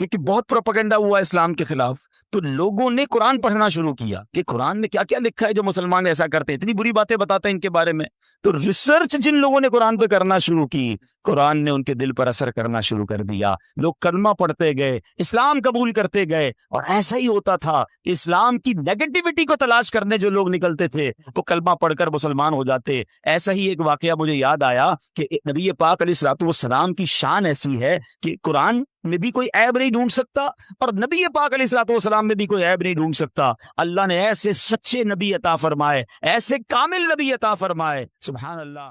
کیونکہ بہت پروپیگنڈا ہوا اسلام کے خلاف. تو لوگوں نے قرآن پڑھنا شروع کیا کہ قرآن میں کیا کیا لکھا ہے جو مسلمان ایسا کرتے ہیں، اتنی بری باتیں بتاتے ہیں ان کے بارے میں. تو ریسرچ جن لوگوں نے قرآن پہ کرنا شروع کی، قرآن نے ان کے دل پر اثر کرنا شروع کر دیا. لوگ کلمہ پڑھتے گئے، اسلام قبول کرتے گئے. اور ایسا ہی ہوتا تھا کہ اسلام کی نیگیٹیوٹی کو تلاش کرنے جو لوگ نکلتے تھے وہ کلمہ پڑھ کر مسلمان ہو جاتے. ایسا ہی ایک واقعہ مجھے یاد آیا کہ نبی پاک علیہ الصلوۃ والسلام کی شان ایسی ہے کہ قرآن میں بھی کوئی عیب نہیں ڈھونڈ سکتا اور نبی پاک علیہ الصلوۃ والسلام میں بھی کوئی عیب نہیں ڈھونڈ سکتا. اللہ نے ایسے سچے نبی عطا فرمائے، ایسے کامل نبی عطا فرمائے، سبحان اللہ.